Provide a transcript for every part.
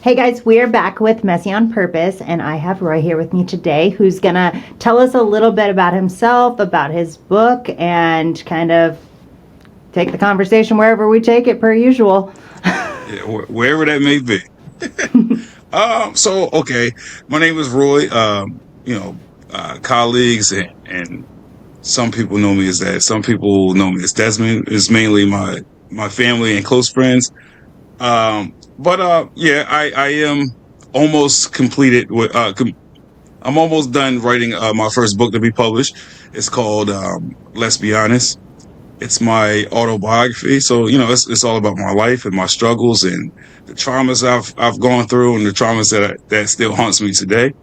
Hey guys, we're back with Messy on Purpose, and I have Roy here with me today who's going to tell us a little bit about himself, about his book, and kind of take the conversation wherever we take it per usual. Yeah, wherever that may be. Okay, my name is Roy. Colleagues and some people know me as that. Some people know me as Desmond. It's mainly my family and close friends. I am almost completed with. I'm almost done writing my first book to be published. It's called Let's Be Honest. It's my autobiography, so it's all about my life and my struggles and the traumas I've gone through and the traumas that still haunts me today.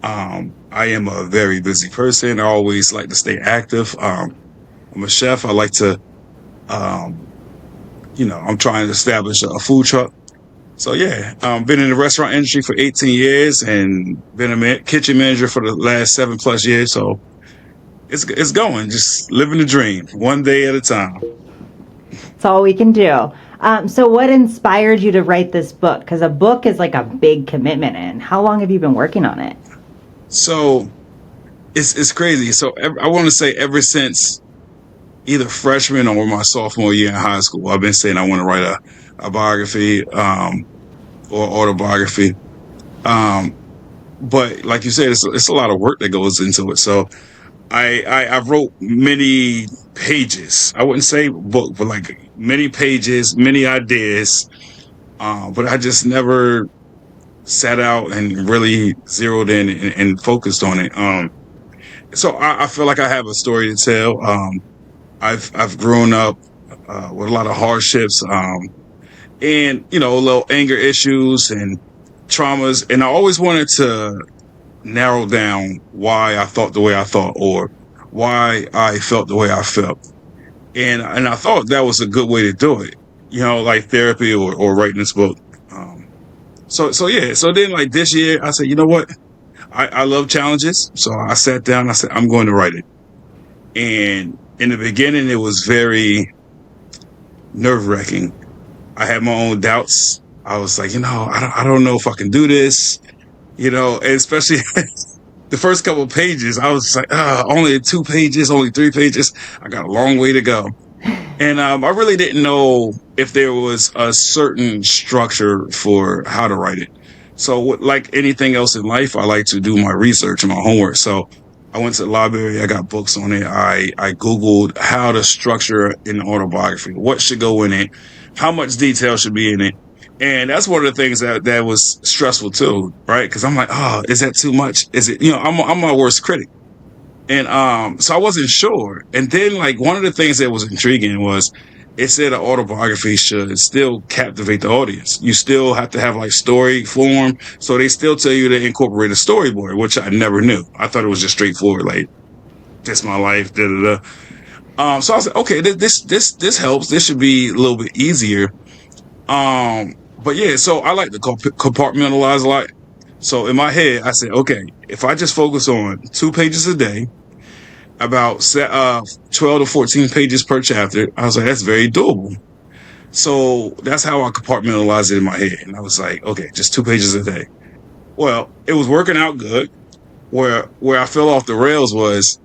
I am a very busy person. I always like to stay active. I'm a chef. I like to, I'm trying to establish a food truck. So yeah, been in the restaurant industry for 18 years and been a kitchen manager for the last 7+ years. So it's going, just living the dream, one day at a time. That's all we can do. So what inspired you to write this book? Because a book is like a big commitment. And how long have you been working on it? So it's crazy. So I want to say ever since either freshman or my sophomore year in high school, I've been saying I want to write a biography or autobiography. But like you said, it's a lot of work that goes into it. So I wrote many pages. I wouldn't say book, but like many pages, many ideas. But I just never sat out and really zeroed in and focused on it. So I feel like I have a story to tell. I've grown up with a lot of hardships, and a little anger issues and traumas, and I always wanted to narrow down why I thought the way I thought or why I felt the way I felt. And I thought that was a good way to do it, like therapy or writing this book. So then like this year I said, you know what? I love challenges. So I sat down, I said, I'm going to write it. And in the beginning, it was very nerve-wracking. I had my own doubts. I was like, I don't know if I can do this, and especially the first couple of pages, I was like, only 2 pages, only 3 pages. I got a long way to go. And I really didn't know if there was a certain structure for how to write it. So like anything else in life, I like to do my research and my homework. So I went to the library. I got books on it. I Googled how to structure an autobiography, what should go in it, how much detail should be in it. And that's one of the things that was stressful too, right? Because I'm like, is that too much? Is it, I'm my worst critic. And so I wasn't sure. And then like one of the things that was intriguing was it said an autobiography should still captivate the audience. You still have to have like story form. So they still tell you to incorporate a storyboard, which I never knew. I thought it was just straightforward, like, this my life, da da da. So I was like, okay, this helps. This should be a little bit easier. But yeah, so I like to compartmentalize a lot. So in my head, I said, okay, if I just focus on 2 pages a day, about 12 to 14 pages per chapter, I was like, that's very doable. So that's how I compartmentalized it in my head. And I was like, okay, just 2 pages a day. Well, it was working out good. Where I fell off the rails was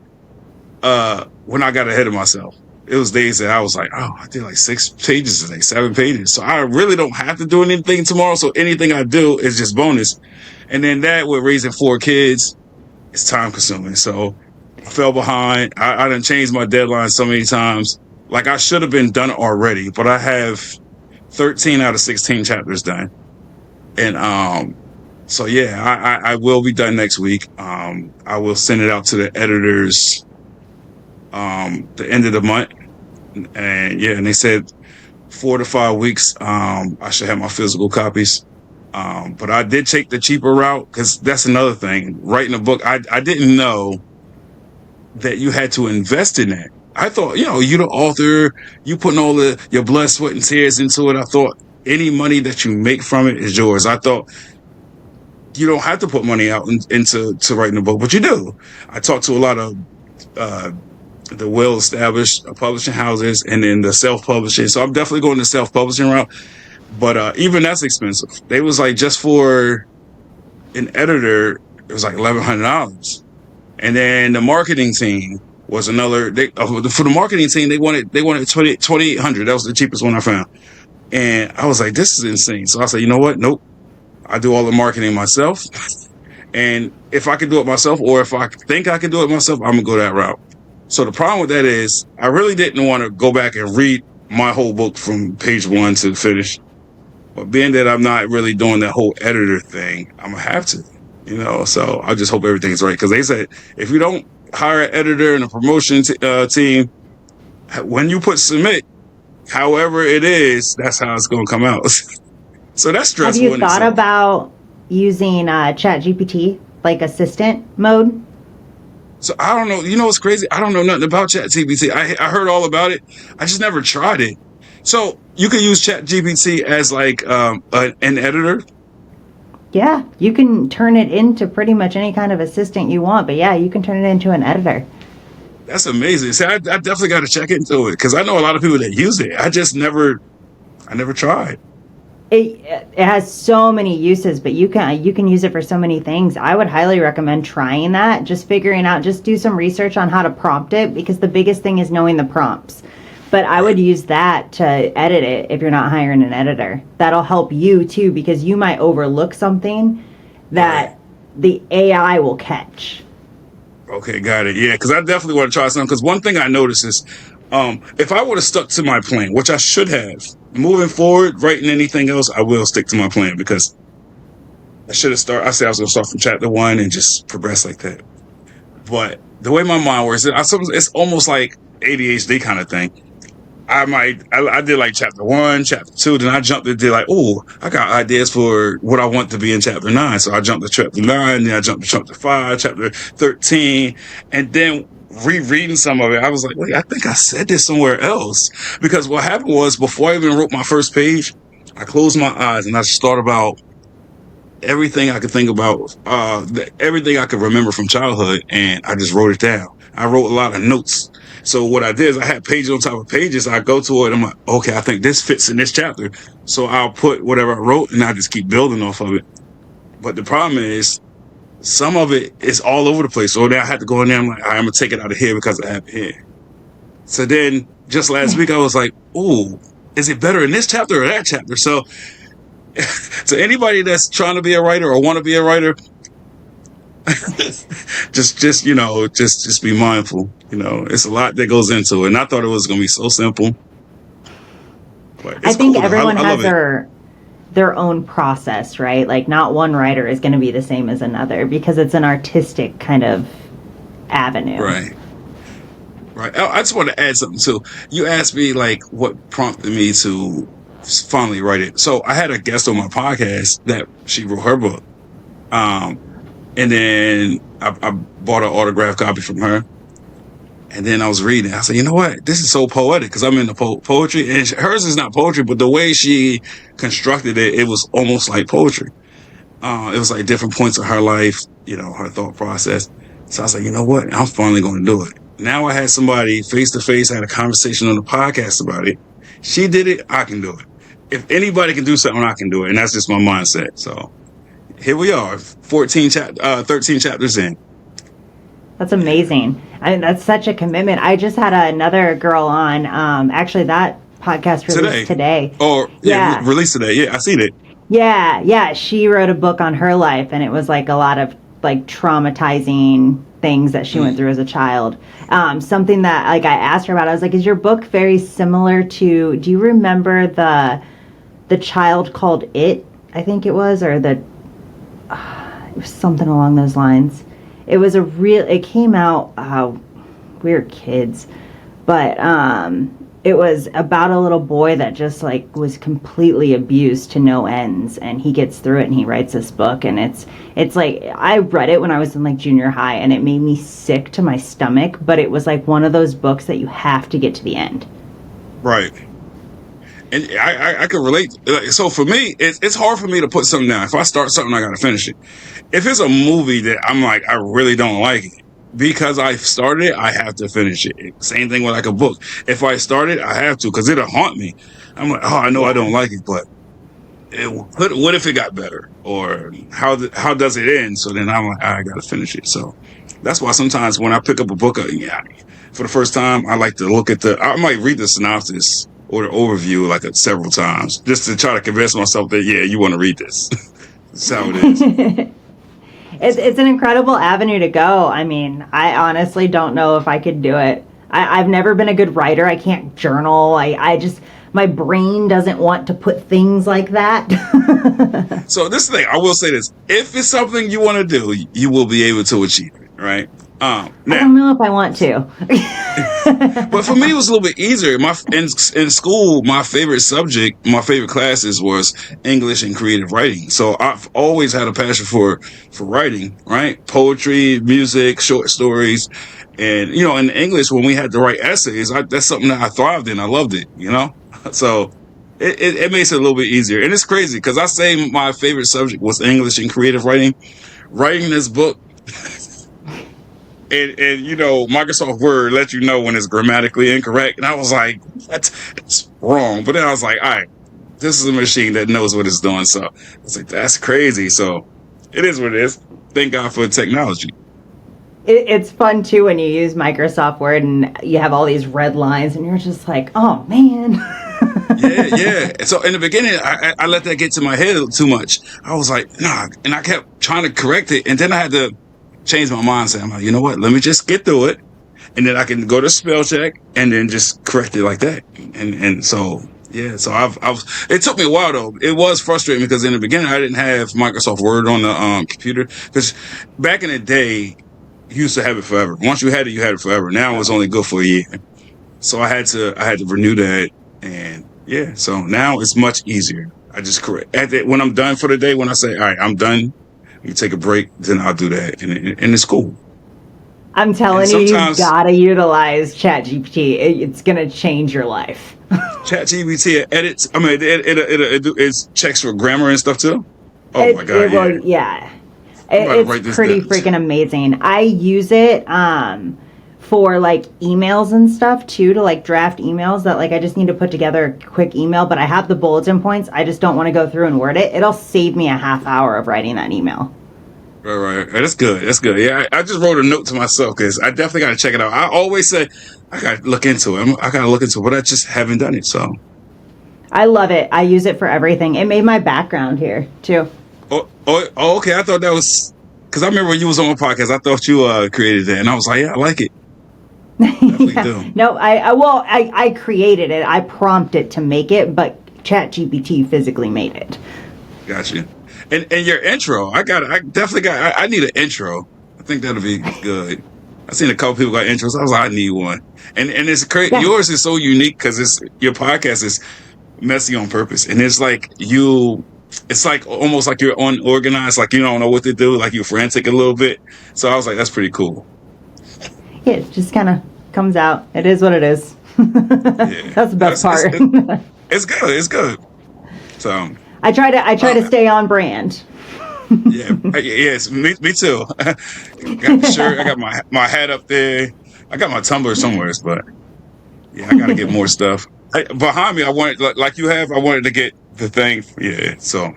when I got ahead of myself. It was days that I was like, I did like 6 pages today, 7 pages. So I really don't have to do anything tomorrow. So anything I do is just bonus. And then that with raising 4 kids, it's time consuming. So I fell behind. I done changed my deadline so many times. Like I should have been done already, but I have 13 out of 16 chapters done. And so yeah, I will be done next week. I will send it out to the editors the end of the month. And yeah, and they said 4 to 5 weeks I should have my physical copies. But I did take the cheaper route because that's another thing. Writing a book, I didn't know that you had to invest in that. I thought, you're the author, you putting all your blood, sweat, and tears into it. I thought any money that you make from it is yours. I thought you don't have to put money out into writing a book, but you do. I talked to a lot of the well-established publishing houses and then the self-publishing. So I'm definitely going the self-publishing route. But even that's expensive. They was like, just for an editor, it was like $1,100. And then the marketing team was another. For the marketing team, they wanted 2,800. That was the cheapest one I found. And I was like, this is insane. So I said, you know what? Nope. I do all the marketing myself. And if I can do it myself, or if I think I can do it myself, I'm gonna go that route. So the problem with that is, I really didn't want to go back and read my whole book from page 1 to finish. But being that I'm not really doing that whole editor thing, I'm gonna have to, So I just hope everything's right, because they said if you don't hire an editor and a promotion team, when you put submit, however it is, that's how it's gonna come out. So that's stressful. Have you thought about using ChatGPT, like assistant mode? So I don't know. You know what's crazy? I don't know nothing about ChatGPT. I heard all about it. I just never tried it. So you can use ChatGPT as like an editor? Yeah, you can turn it into pretty much any kind of assistant you want. But yeah, you can turn it into an editor. That's amazing. See, I definitely got to check into it, because I know a lot of people that use it. I never tried. It has so many uses, but you can use it for so many things. I would highly recommend trying that. Just do some research on how to prompt it, because the biggest thing is knowing the prompts. But I would use that to edit it if you're not hiring an editor. That'll help you too, because you might overlook something that the AI will catch. Okay, got it. Yeah, because I definitely want to try something. Because one thing I noticed is, if I would have stuck to my plan, which I should have, moving forward, writing anything else, I will stick to my plan, because I should have started. I said I was going to start from chapter 1 and just progress like that. But the way my mind works, it's almost like ADHD kind of thing. I did like chapter 1, chapter 2, then I jumped and did like, I got ideas for what I want to be in chapter 9. So I jumped to chapter 9, then I jumped to chapter 5, chapter 13, and then rereading some of it, I was like, wait, I think I said this somewhere else. Because what happened was, before I even wrote my first page, I closed my eyes and I just thought about everything I could think about, everything I could remember from childhood, and I just wrote it down. I wrote a lot of notes. So what I did is, I had pages on top of pages. I go to it, I'm like, okay, I think this fits in this chapter. So I'll put whatever I wrote, and I just keep building off of it. But the problem is, some of it is all over the place. So then I had to go in there, I'm like, all right, I'm going to take it out of here because I have it here. So then just last week, I was like, is it better in this chapter or that chapter? So anybody that's trying to be a writer or want to be a writer, just be mindful. It's a lot that goes into it. And I thought it was going to be so simple. But I think everyone has their own process, right? Like, not one writer is going to be the same as another, because it's an artistic kind of avenue. Right. I just want to add something too. You asked me like what prompted me to finally write it. So I had a guest on my podcast that she wrote her book. And then I bought an autographed copy from her. And then I was reading. I said, you know what? This is so poetic, because I'm into poetry. And hers is not poetry, but the way she constructed it, it was almost like poetry. It was like different points of her life, her thought process. So I was like, you know what? I'm finally going to do it. Now I had somebody face to face, I had a conversation on the podcast about it. She did it. I can do it. If anybody can do something, I can do it. And that's just my mindset. So here we are, 13 chapters in. That's amazing. That's such a commitment. I just had another girl on. Actually, that podcast released today. Released today. Yeah, I seen it. Yeah. She wrote a book on her life, and it was like a lot of like traumatizing things that she went through as a child. Something that like I asked her about, I was like, is your book very similar to, do you remember the child called It, I think it was, or it was something along those lines. It came out, we were kids, but it was about a little boy that just like was completely abused to no ends, and he gets through it and he writes this book. And it's like, I read it when I was in like junior high, and it made me sick to my stomach, but it was like one of those books that you have to get to the end. Right. And I can relate. So for me, it's hard for me to put something down. If I start something, I got to finish it. If it's a movie that I'm like, I really don't like it, because I started it, I have to finish it. Same thing with like a book. If I start it, I have to, because it'll haunt me. I'm like, I know I don't like it, but what if it got better, or how does it end? So then I'm like, I got to finish it. So that's why sometimes when I pick up a book, for the first time, I like to look at I might read the synopsis or the overview like several times just to try to convince myself that you want to read this. That's how it is. It's an incredible avenue to go. I mean, I honestly don't know if I could do it. I've never been a good writer. I can't journal. I just, my brain doesn't want to put things like that. So this thing, I will say this: if it's something you want to do, you will be able to achieve it, right? I don't know if I want to. But for me, it was a little bit easier. In school, my favorite subject, my favorite classes was English and creative writing. So I've always had a passion for writing, right? Poetry, music, short stories. And, in English, when we had to write essays, that's something that I thrived in. I loved it, So it makes it a little bit easier. And it's crazy because I say my favorite subject was English and creative writing. Writing this book, and Microsoft Word lets you know when it's grammatically incorrect. And I was like, that's wrong. But then I was like, all right, this is a machine that knows what it's doing. So I was like, that's crazy. So it is what it is. Thank God for technology. It's fun too when you use Microsoft Word and you have all these red lines and you're just like, oh man. Yeah. So in the beginning, I let that get to my head too much. I was like, nah. And I kept trying to correct it. And then I had to change my mindset. I'm like, you know what? Let me just get through it. And then I can go to spell check and then just correct it like that. And so, yeah. So it took me a while though. It was frustrating because in the beginning, I didn't have Microsoft Word on the computer. Because back in the day, you used to have it forever. Once you had it forever. Now it's only good for a year. So I had to renew that. And yeah, so now it's much easier. I just correct when I'm done for the day. When I say, all right, I'm done, you take a break, then I'll do that, and it's cool. I'm telling you, you've got to utilize ChatGPT. It's gonna change your life. ChatGPT edits. I mean, it checks for grammar and stuff too. Oh my god! Yeah. It's pretty freaking amazing. I use it for like emails and stuff too, to like draft emails that like I just need to put together a quick email, but I have the bulletin points. I just don't want to go through and word it. It'll save me a half hour of writing that email. Right. That's good. Yeah, I just wrote a note to myself because I definitely got to check it out. I always say I got to look into it. I got to look into it, but I just haven't done it. So I love it. I use it for everything. It made my background here too. Oh, okay. I thought that was because I remember when you was on my podcast. I thought you created that, and I was like, yeah, I like it. Definitely do. No, I created it. I prompted it to make it, but ChatGPT physically made it. Gotcha. And your intro, I need an intro. I think that'll be good. I've seen a couple people got intros. I was like, I need one. And it's crazy. Yeah. Yours is so unique because your podcast is messy on purpose, and it's like it's like almost like you're unorganized, like you don't know what to do, like you're frantic a little bit. So I was like, that's pretty cool. Yeah, it just kind of comes out. It is what it is. That's the best part. It's good. It's good. So I try to stay on brand. Yes, me too. Got the shirt. I got my hat up there. I got my tumbler somewhere, but yeah, I got to get more stuff. Behind me, I wanted I wanted to get the thing. Yeah, so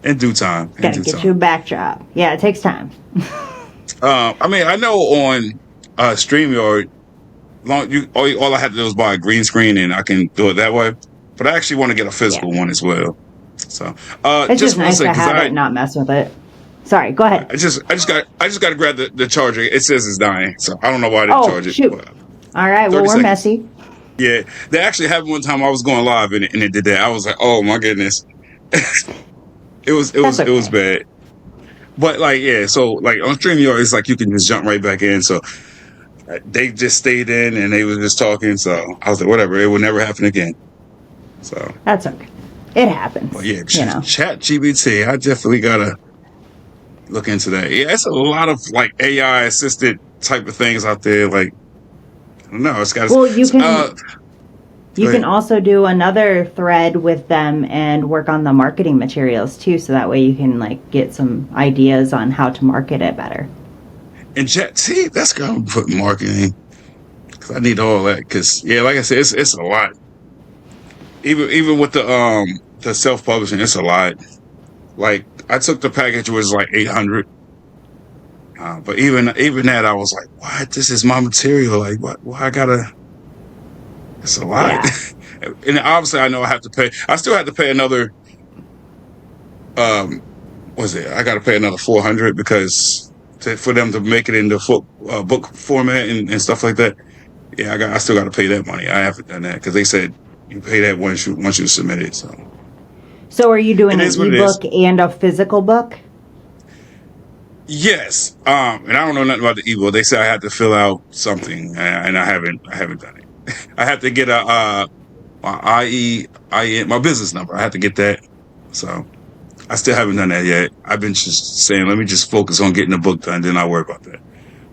in due time. Gotta get you a backdrop. Yeah, it takes time. I mean, I know on StreamYard, all I have to do is buy a green screen and I can do it that way. But I actually want to get a physical one as well. So it's just nice to have it, not mess with it. Sorry, go ahead. I just got to grab the charger. It says it's dying, so I don't know why I didn't charge it. Shoot. All right, well, we're messy. Yeah, they actually happened one time. I was going live and it did that. I was like, oh my goodness, it was bad. But so on StreamYard, it's like you can just jump right back in. So they just stayed in and they was just talking. So I was like, whatever, it will never happen again. So that's okay. It happens. Well, yeah, ChatGPT. I definitely gotta look into that. Yeah, it's a lot of AI assisted type of things out there. Like, I don't know. It's got. Well, you can also do another thread with them and work on the marketing materials too, so that way you can get some ideas on how to market it better. And that's gonna put marketing because I need all that. Because like I said, it's a lot. Even with the the self-publishing, it's a lot. Like I took the package, it was like 800. But even that, I was like, what? This is my material. Like, what? Why I gotta? It's a lot. Yeah. And obviously, I know I have to pay. I still have to pay another. Um, what's it? I got to pay another 400 because for them to make it into book format and stuff like that. Yeah, I still got to pay that money. I haven't done that because they said you pay that once you submit it. So are you doing it an is what it ebook is. and a physical book? Yes. And I don't know nothing about the ebook. They said I had to fill out something, and I haven't done it. I have to get my IEIN, my business number. I have to get that. So I still haven't done that yet. I've been just saying, let me just focus on getting the book done, then I'll worry about that.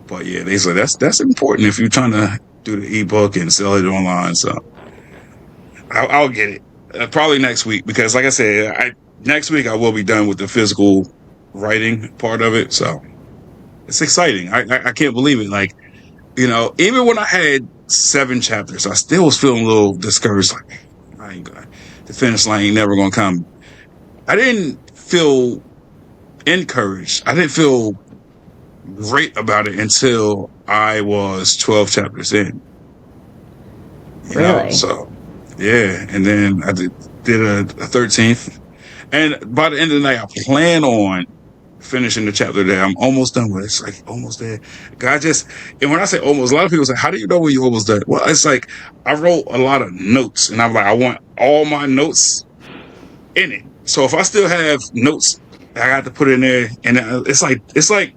But yeah, they said that's important if you're trying to do the ebook and sell it online. So I'll get it probably next week because, like I said, next week I will be done with the physical writing part of it. So it's exciting. I can't believe it. Like, even when I had 7 chapters, I still was feeling a little discouraged. Like, I ain't gonna, the finish line ain't never gonna come. I didn't feel encouraged. I didn't feel great about it until I was 12 chapters in. Really? So yeah, and then I did a 13th, and by the end of the night, I plan on finishing the chapter there. I'm almost done with it. It's like almost there. God and when I say almost, a lot of people say, how do you know when you're almost done? Well, it's like I wrote a lot of notes, and I'm like, I want all my notes in it. So if I still have notes, I got to put in there, and it's like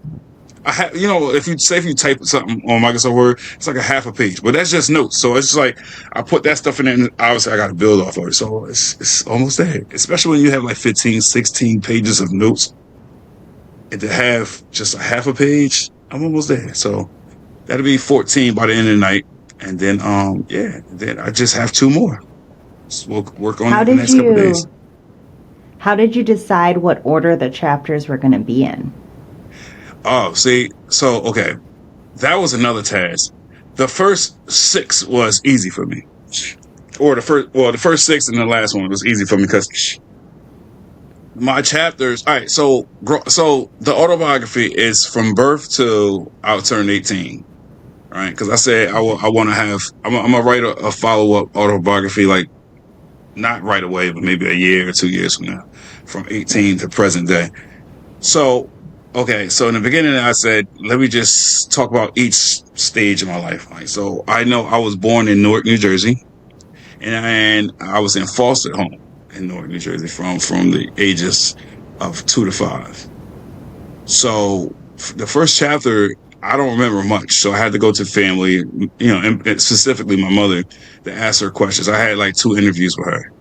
I have, if you type something on Microsoft Word, it's like a half a page, but that's just notes. So it's like I put that stuff in there, and obviously I got to build off of it. So it's almost there, especially when you have like 15, 16 pages of notes, and to have just a half a page, I'm almost there. So that'll be 14 by the end of the night, and then then I just have 2 more. So we'll work on the next couple of days. How did you decide what order the chapters were going to be in? Oh, see, so okay, that was another task. The first 6 was easy for me, or the first 6 and the last one was easy for me because my chapters. All right, so the autobiography is from birth to I turned 18, right? Because I said I want to have. I'm gonna write a follow up autobiography, like not right away, but maybe a year or 2 years from now, from 18 to present day. So. Okay, so in the beginning, I said, let me just talk about each stage of my life. Like, so I know I was born in Newark, New Jersey, and I was in foster home in Newark, New Jersey from the ages of 2 to 5. So the first chapter, I don't remember much. So I had to go to family, and specifically my mother, to ask her questions. I had like 2 interviews with her,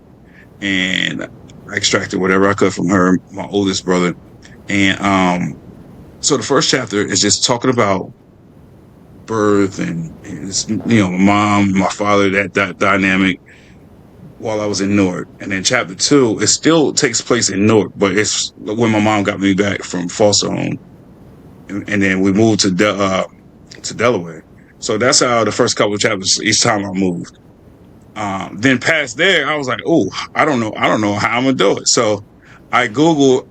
and I extracted whatever I could from her, my oldest brother. And so the first chapter is just talking about birth and my mom, my father, that dynamic while I was in Newark. And then chapter 2, it still takes place in Newark, but it's when my mom got me back from foster home, and then we moved to Delaware. So that's how the first couple of chapters each time I moved. Then past there, I was like, oh, I don't know how I'm gonna do it. So I Googled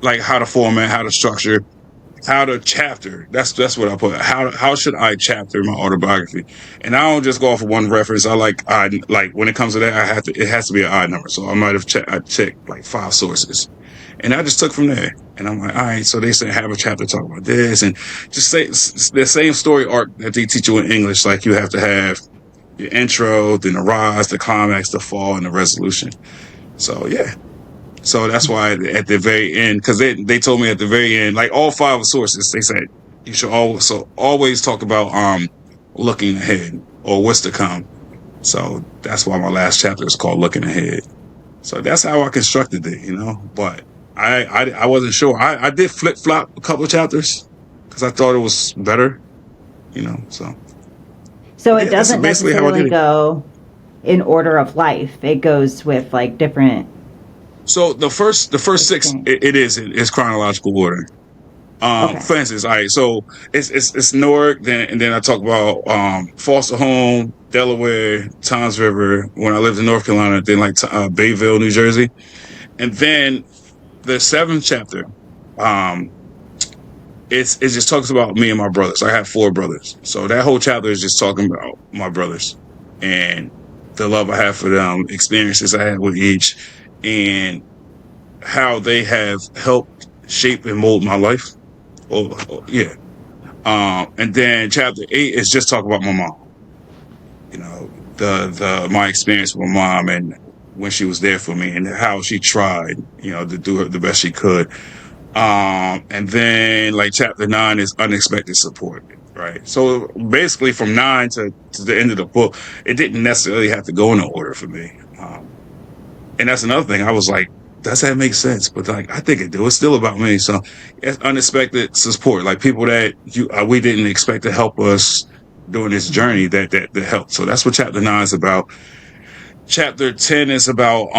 like how to format, how to structure, how to chapter. That's what I put. How should I chapter my autobiography? And I don't just go off of one reference. I like when it comes to that, it has to be an odd number. So I might have checked like 5 sources, and I just took from there. And I'm like, all right. So they say have a chapter talk about this, and just say the same story arc that they teach you in English. Like you have to have your intro, then the rise, the climax, the fall, and the resolution. So yeah. So that's why at the very end, because they told me at the very end, like all 5 sources, they said you should always talk about looking ahead or what's to come. So that's why my last chapter is called Looking Ahead. So that's how I constructed it, But I wasn't sure. I did flip flop a couple of chapters because I thought it was better, So it doesn't necessarily go in order of life. It goes with like different. So the first 6, it's chronological order. Okay. For instance, all right, so it's Newark, then I talk about foster home, Delaware, Tom's River when I lived in North Carolina, then like Bayville, New Jersey, and then the seventh chapter, um, it just talks about me and my brothers. I have four brothers, so that whole chapter is just talking about my brothers and the love I have for them, experiences I had with each, and how they have helped shape and mold my life. Yeah. And then chapter 8 is just talk about my mom. You know, the my experience with my mom and when she was there for me and how she tried, to do the best she could. And then like chapter 9 is unexpected support, right? So basically from 9 to the end of the book, it didn't necessarily have to go in order for me. And that's another thing. I was like, does that make sense? But like, I think it do. It's still about me. So it's unexpected support, like people that we didn't expect to help us during this journey that helped. So that's what chapter 9 is about. Chapter 10 is about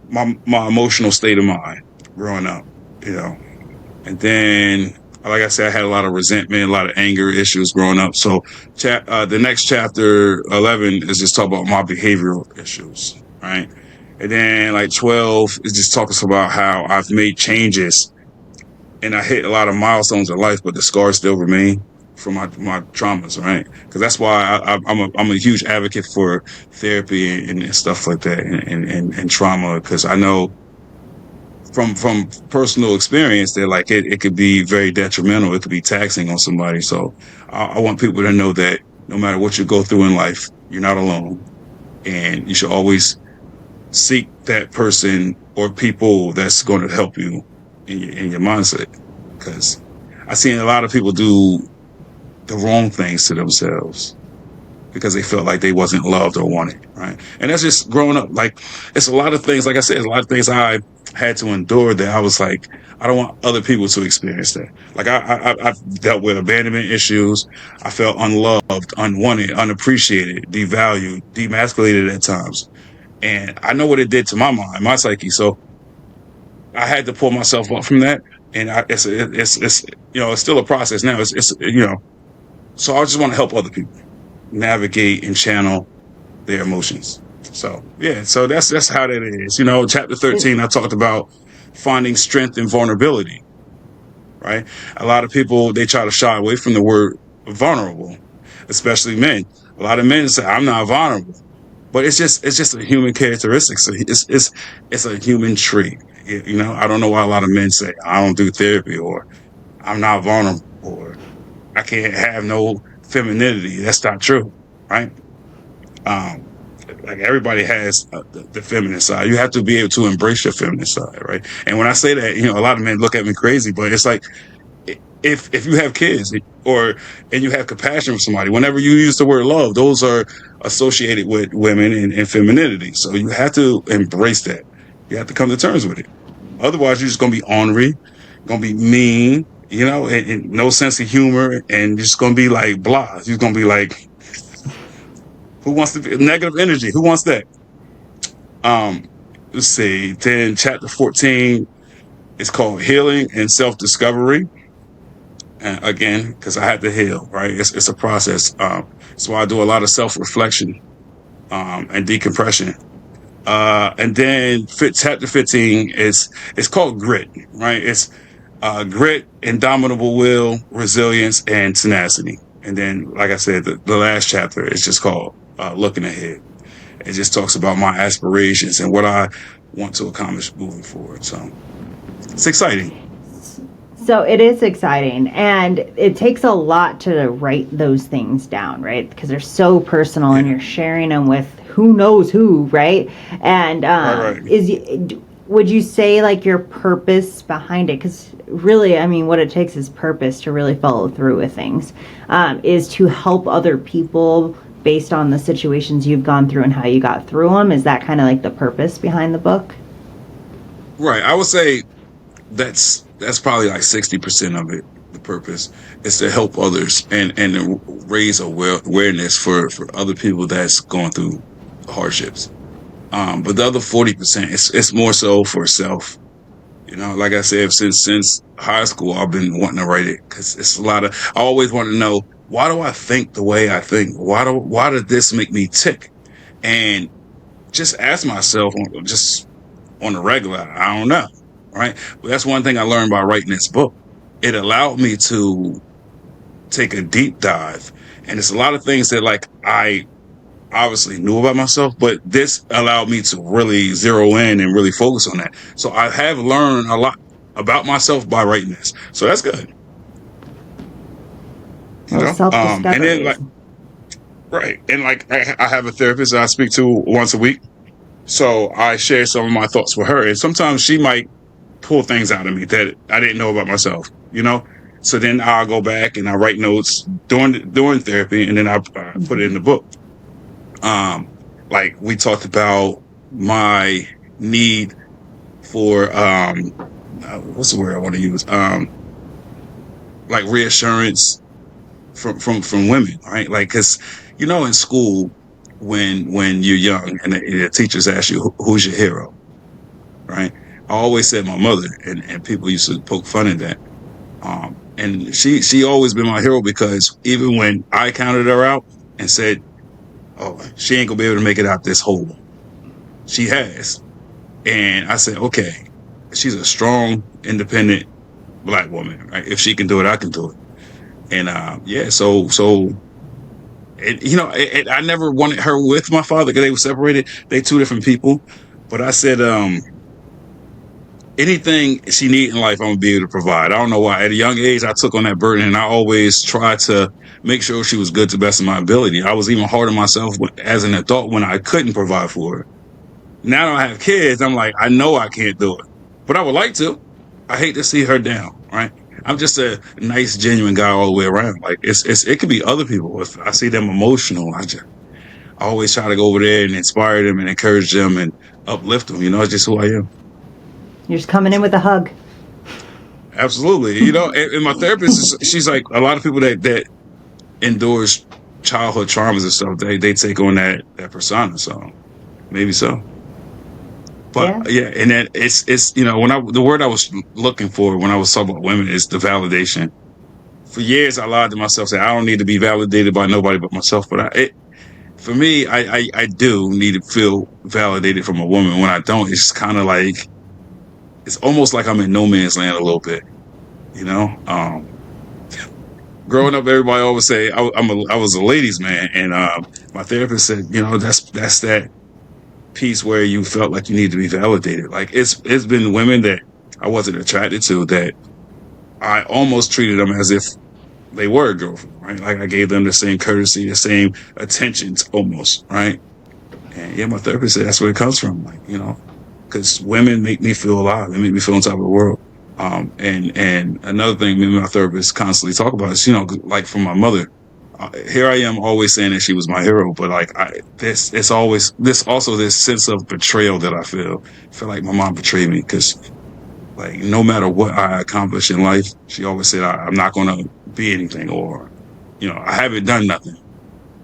my emotional state of mind growing up, and then like I said, I had a lot of resentment, a lot of anger issues growing up. So the next chapter 11 is just talk about my behavioral issues, right? And then like 12 is just talking about how I've made changes and I hit a lot of milestones in life, but the scars still remain from my traumas, right? Because that's why I'm a huge advocate for therapy and stuff like that and trauma, because I know from personal experience that like it could be very detrimental. It could be taxing on somebody. So I want people to know that no matter what you go through in life, you're not alone, and you should always seek that person or people that's going to help you in your mindset. Because I've seen a lot of people do the wrong things to themselves because they felt like they wasn't loved or wanted, right? And that's just growing up. Like, it's a lot of things, like I said, a lot of things I had to endure that I was like, I don't want other people to experience that. Like, I've dealt with abandonment issues. I felt unloved, unwanted, unappreciated, devalued, demasculated at times. And I know what it did to my mind, my psyche. So I had to pull myself up from that. And it's still a process now. So I just want to help other people navigate and channel their emotions. So yeah, so that's how that is. Chapter 13, I talked about finding strength in vulnerability, right? A lot of people, they try to shy away from the word vulnerable, especially men. A lot of men say, I'm not vulnerable. But it's just a human characteristic. So it's a human trait. I don't know why a lot of men say, I don't do therapy, or I'm not vulnerable, or I can't have no femininity. That's not true, right? Like everybody has the feminine side. You have to be able to embrace your feminine side, right? And when I say that, a lot of men look at me crazy, but it's like, if you have kids and you have compassion for somebody, whenever you use the word love, those are associated with women and femininity. So you have to embrace that. You have to come to terms with it. Otherwise, you're just going to be ornery, going to be mean, and no sense of humor, and you're just going to be like blah. You're going to be like, who wants to be negative energy? Who wants that? Let's see. Then chapter 14 is called Healing and Self-Discovery. Again, because I had to heal, right? It's a process. So I do a lot of self-reflection and decompression. And then chapter 15 it's called Grit, right? It's grit, indomitable will, resilience, and tenacity. And then, like I said, the last chapter is just called Looking Ahead. It just talks about my aspirations and what I want to accomplish moving forward. So it's exciting. So it is exciting, and it takes a lot to write those things down, right? Because they're so personal, and you're sharing them with who knows who, right? And right. Would you say like your purpose behind it? Because really, I mean, what it takes is purpose to really follow through with things, is to help other people based on the situations you've gone through and how you got through them. Is that kind of like the purpose behind the book? Right. I would say that's probably like 60% of it. The purpose is to help others and raise awareness for other people that's going through hardships. But the other 40%, it's more so for self. Like I said, since high school, I've been wanting to write it because it's a lot of. I always want to know, why do I think the way I think? Why did this make me tick? And just ask myself, just on the regular, I don't know, right? But that's one thing I learned by writing this book. It allowed me to take a deep dive, and it's a lot of things that like I obviously knew about myself, but this allowed me to really zero in and really focus on that. So I have learned a lot about myself by writing this. So that's good. Well, And then self-discovery. like, right. And like, I have a therapist that I speak to once a week. So I share some of my thoughts with her. And sometimes she might pull things out of me that I didn't know about myself. So then I'll go back and I write notes during therapy, and then I put it in the book. Like we talked about my need for what's the word I want to use? Like reassurance from women, right? Like, because in school, when you're young and the teachers ask you who's your hero, right? I always said my mother, and people used to poke fun at that. And she always been my hero, because even when I counted her out and said, "Oh, she ain't gonna be able to make it out this hole," she has. And I said, "Okay, she's a strong, independent Black woman, right? If she can do it, I can do it." And yeah, so I never wanted her with my father because they were separated. They two different people. But I said, anything she need in life, I'm gonna be able to provide. I don't know why. At a young age, I took on that burden, and I always tried to make sure she was good to the best of my ability. I was even hard on myself as an adult when I couldn't provide for her. Now that I have kids, I'm like, I know I can't do it, but I would like to. I hate to see her down, right? I'm just a nice, genuine guy all the way around. Like it could be other people. If I see them emotional, I always try to go over there and inspire them and encourage them and uplift them. It's just who I am. You're just coming in with a hug. Absolutely. And my therapist, she's like, a lot of people that endures childhood traumas and stuff, they take on that persona. So maybe so. But yeah, and then it's the word I was looking for when I was talking about women is the validation. For years, I lied to myself, saying I don't need to be validated by nobody but myself. But for me, I do need to feel validated from a woman. When I don't, it's kind of like, it's almost like I'm in no man's land a little bit. Growing up, everybody always say I was a ladies' man, and my therapist said, that's that piece where you felt like you need to be validated. Like it's been women that I wasn't attracted to that I almost treated them as if they were a girlfriend, right? Like I gave them the same courtesy, the same attentions almost, right? And yeah, my therapist said that's where it comes from. Like, because women make me feel alive. They make me feel on top of the world. And another thing me and my therapist constantly talk about is, like from my mother, here I am always saying that she was my hero, but like it's always this sense of betrayal that I feel like my mom betrayed me, because like no matter what I accomplish in life, she always said I'm not going to be anything, or I haven't done nothing.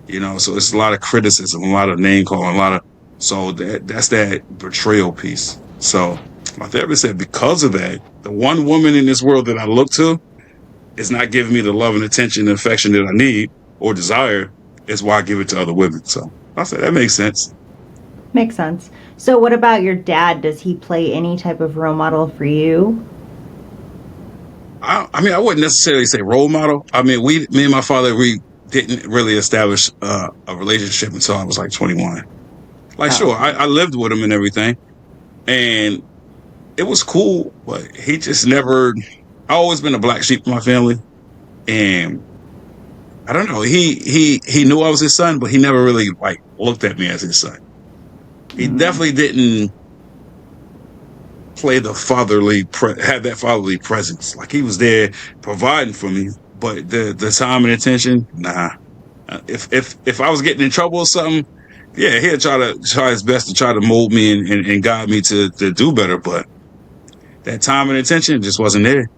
So it's a lot of criticism, a lot of name calling, so that's that betrayal piece. So my therapist said, because of that, the one woman in this world that I look to is not giving me the love and attention and affection that I need or desire, is why I give it to other women. So I said, that makes sense. Makes sense. So what about your dad? Does he play any type of role model for you? I mean, I wouldn't necessarily say role model. I mean, me and my father, we didn't really establish a relationship until I was like 21. Like, sure, I lived with him and everything, and it was cool, but he just never. I always been a black sheep in my family, and I don't know. He knew I was his son, but he never really like looked at me as his son. He definitely didn't play the have that fatherly presence. Like he was there providing for me, but the time and attention, nah. If I was getting in trouble or something, yeah, he'll try his best to try to mold me and guide me to do better, but that time and attention just wasn't there.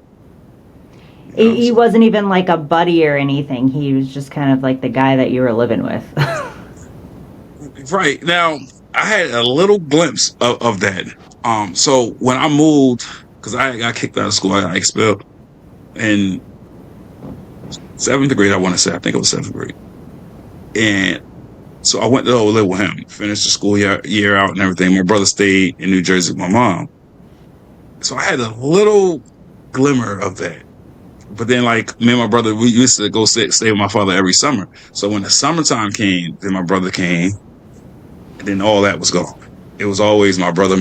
He wasn't even like a buddy or anything. He was just kind of like the guy that you were living with. Right. Now, I had a little glimpse of that. So when I moved because I got kicked out of school. I got expelled in 7th grade. I want to say, I think it was 7th grade, and so I went to live with him, finished the school year out and everything. My brother stayed in New Jersey with my mom, so I had a little glimmer of that. But then, like, me and my brother, we used to go stay with my father every summer. So when the summertime came, then my brother came, and then all that was gone. It was always my brother,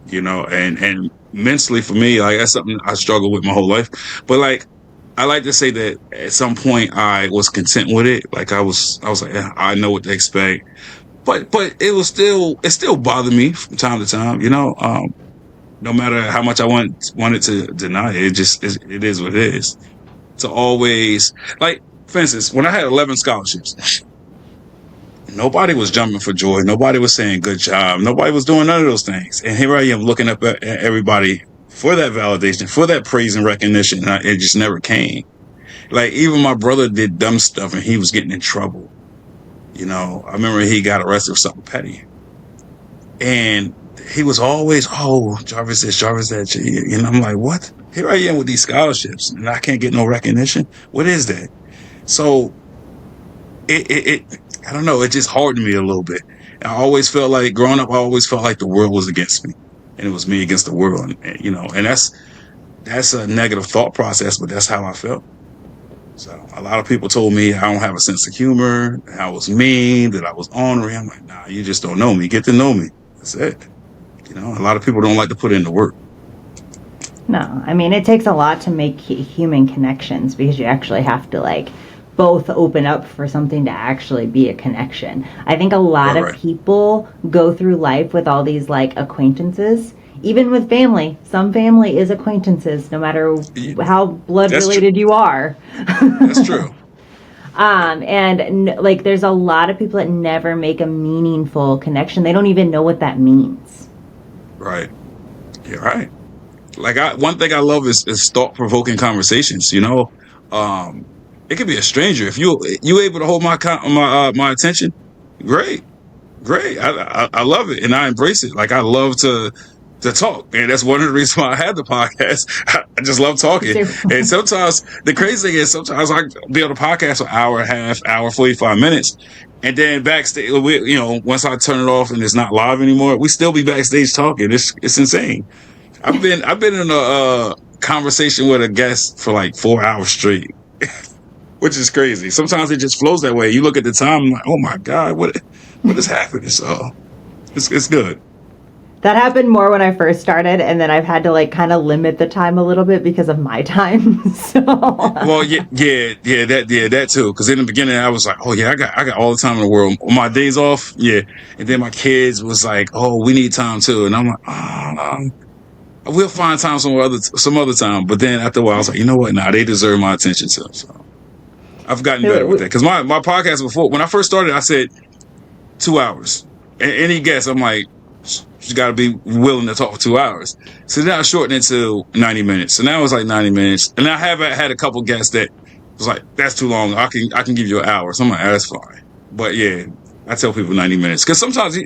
you know, and mentally for me, like, that's something I struggled with my whole life. But, like, I like to say that at some point I was content with it. Like, I was like, yeah, I know what to expect. But it still bothered me from time to time, you know. No matter how much I wanted to deny it, it is what it is. To always, like, for instance, when I had 11 scholarships, nobody was jumping for joy. Nobody was saying good job. Nobody was doing none of those things. And here I am looking up at everybody for that validation, for that praise and recognition. And it just never came. Like, even my brother did dumb stuff and he was getting in trouble. You know, I remember he got arrested for something petty. And he was always, oh, Jarvis this, Jarvis that. You know, I'm like, what? Here I am with these scholarships and I can't get no recognition. What is that? So I don't know. It just hardened me a little bit. I always felt like, growing up, I always felt like the world was against me and it was me against the world. And you know, and that's a negative thought process, but that's how I felt. So a lot of people told me I don't have a sense of humor, that I was mean, that I was ornery. I'm like, nah, you just don't know me. Get to know me. That's it. You know, a lot of people don't like to put in the work. No, I mean, it takes a lot to make human connections because you actually have to, like, both open up for something to actually be a connection. I think a lot of people go through life with all these, like, acquaintances, even with family. Some family is acquaintances, no matter how blood related you are. That's true. And like, there's a lot of people that never make a meaningful connection. They don't even know what that means. Right. You're right. Like, one thing I love is thought-provoking conversations. You know, it could be a stranger. If you able to hold my attention, great. I love it and I embrace it. Like, I love to talk, and that's one of the reasons why I had the podcast. I just love talking. And sometimes the crazy thing is, sometimes I be on the podcast for an hour and a half, hour 45 minutes, and then backstage, you know, once I turn it off and it's not live anymore, we still be backstage talking. It's insane. I've been in a conversation with a guest for like 4 hours straight, which is crazy. Sometimes it just flows that way. You look at the time, I'm like, oh my God, what is happening? So it's good. That happened more when I first started, and then I've had to, like, kind of limit the time a little bit because of my time. So. Well, that too. Because in the beginning, I was like, oh yeah, I got all the time in the world. On my days off, yeah. And then my kids was like, oh, we need time too, and I'm like, we'll find time some other time. But then after a while, I was like, you know what? Nah, they deserve my attention too. So I've gotten better with that. Because my podcast before, when I first started, I said 2 hours. Any guest, I'm like, you got to be willing to talk for 2 hours. So then I shortened it to 90 minutes. So now it's like 90 minutes. And I have had a couple guests that was like, that's too long. I can give you an hour. So I'm like, that's fine. But yeah, I tell people 90 minutes. Because sometimes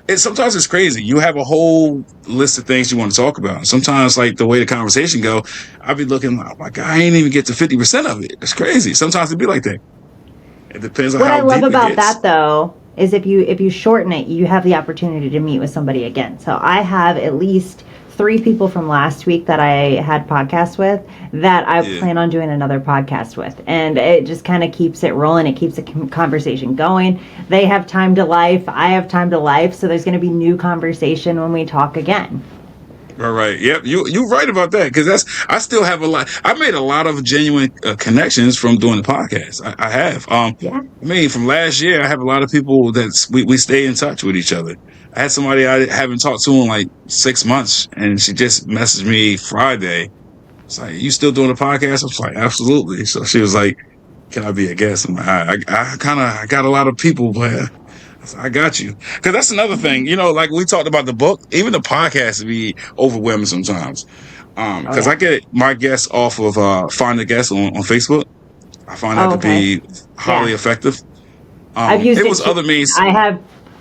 it's crazy. You have a whole list of things you want to talk about. And sometimes, like, the way the conversation go, I'll be looking like, oh my God, I ain't even get to 50% of it. It's crazy. Sometimes it be like that. It depends on how deep it gets. What I love about that, though, is if you shorten it, you have the opportunity to meet with somebody again. So I have at least 3 people from last week that I had podcasts with that I plan on doing another podcast with. And it just kind of keeps it rolling. It keeps the conversation going. They have time to life. I have time to life. So there's going to be new conversation when we talk again. All right. Yep. You're right about that. Because I still have a lot. I made a lot of genuine connections from doing the podcast. I have. I mean, from last year, I have a lot of people that we stay in touch with each other. I had somebody I haven't talked to in like 6 months, and she just messaged me Friday. It's like, you still doing the podcast? I was like, absolutely. So she was like, can I be a guest? I'm like, I got a lot of people, but I got you. Because that's another thing, you know, like we talked about the book, even the podcast can be overwhelming sometimes. Because I get my guests off of Find a Guest on Facebook. I find that to be highly effective. I've used it was other means.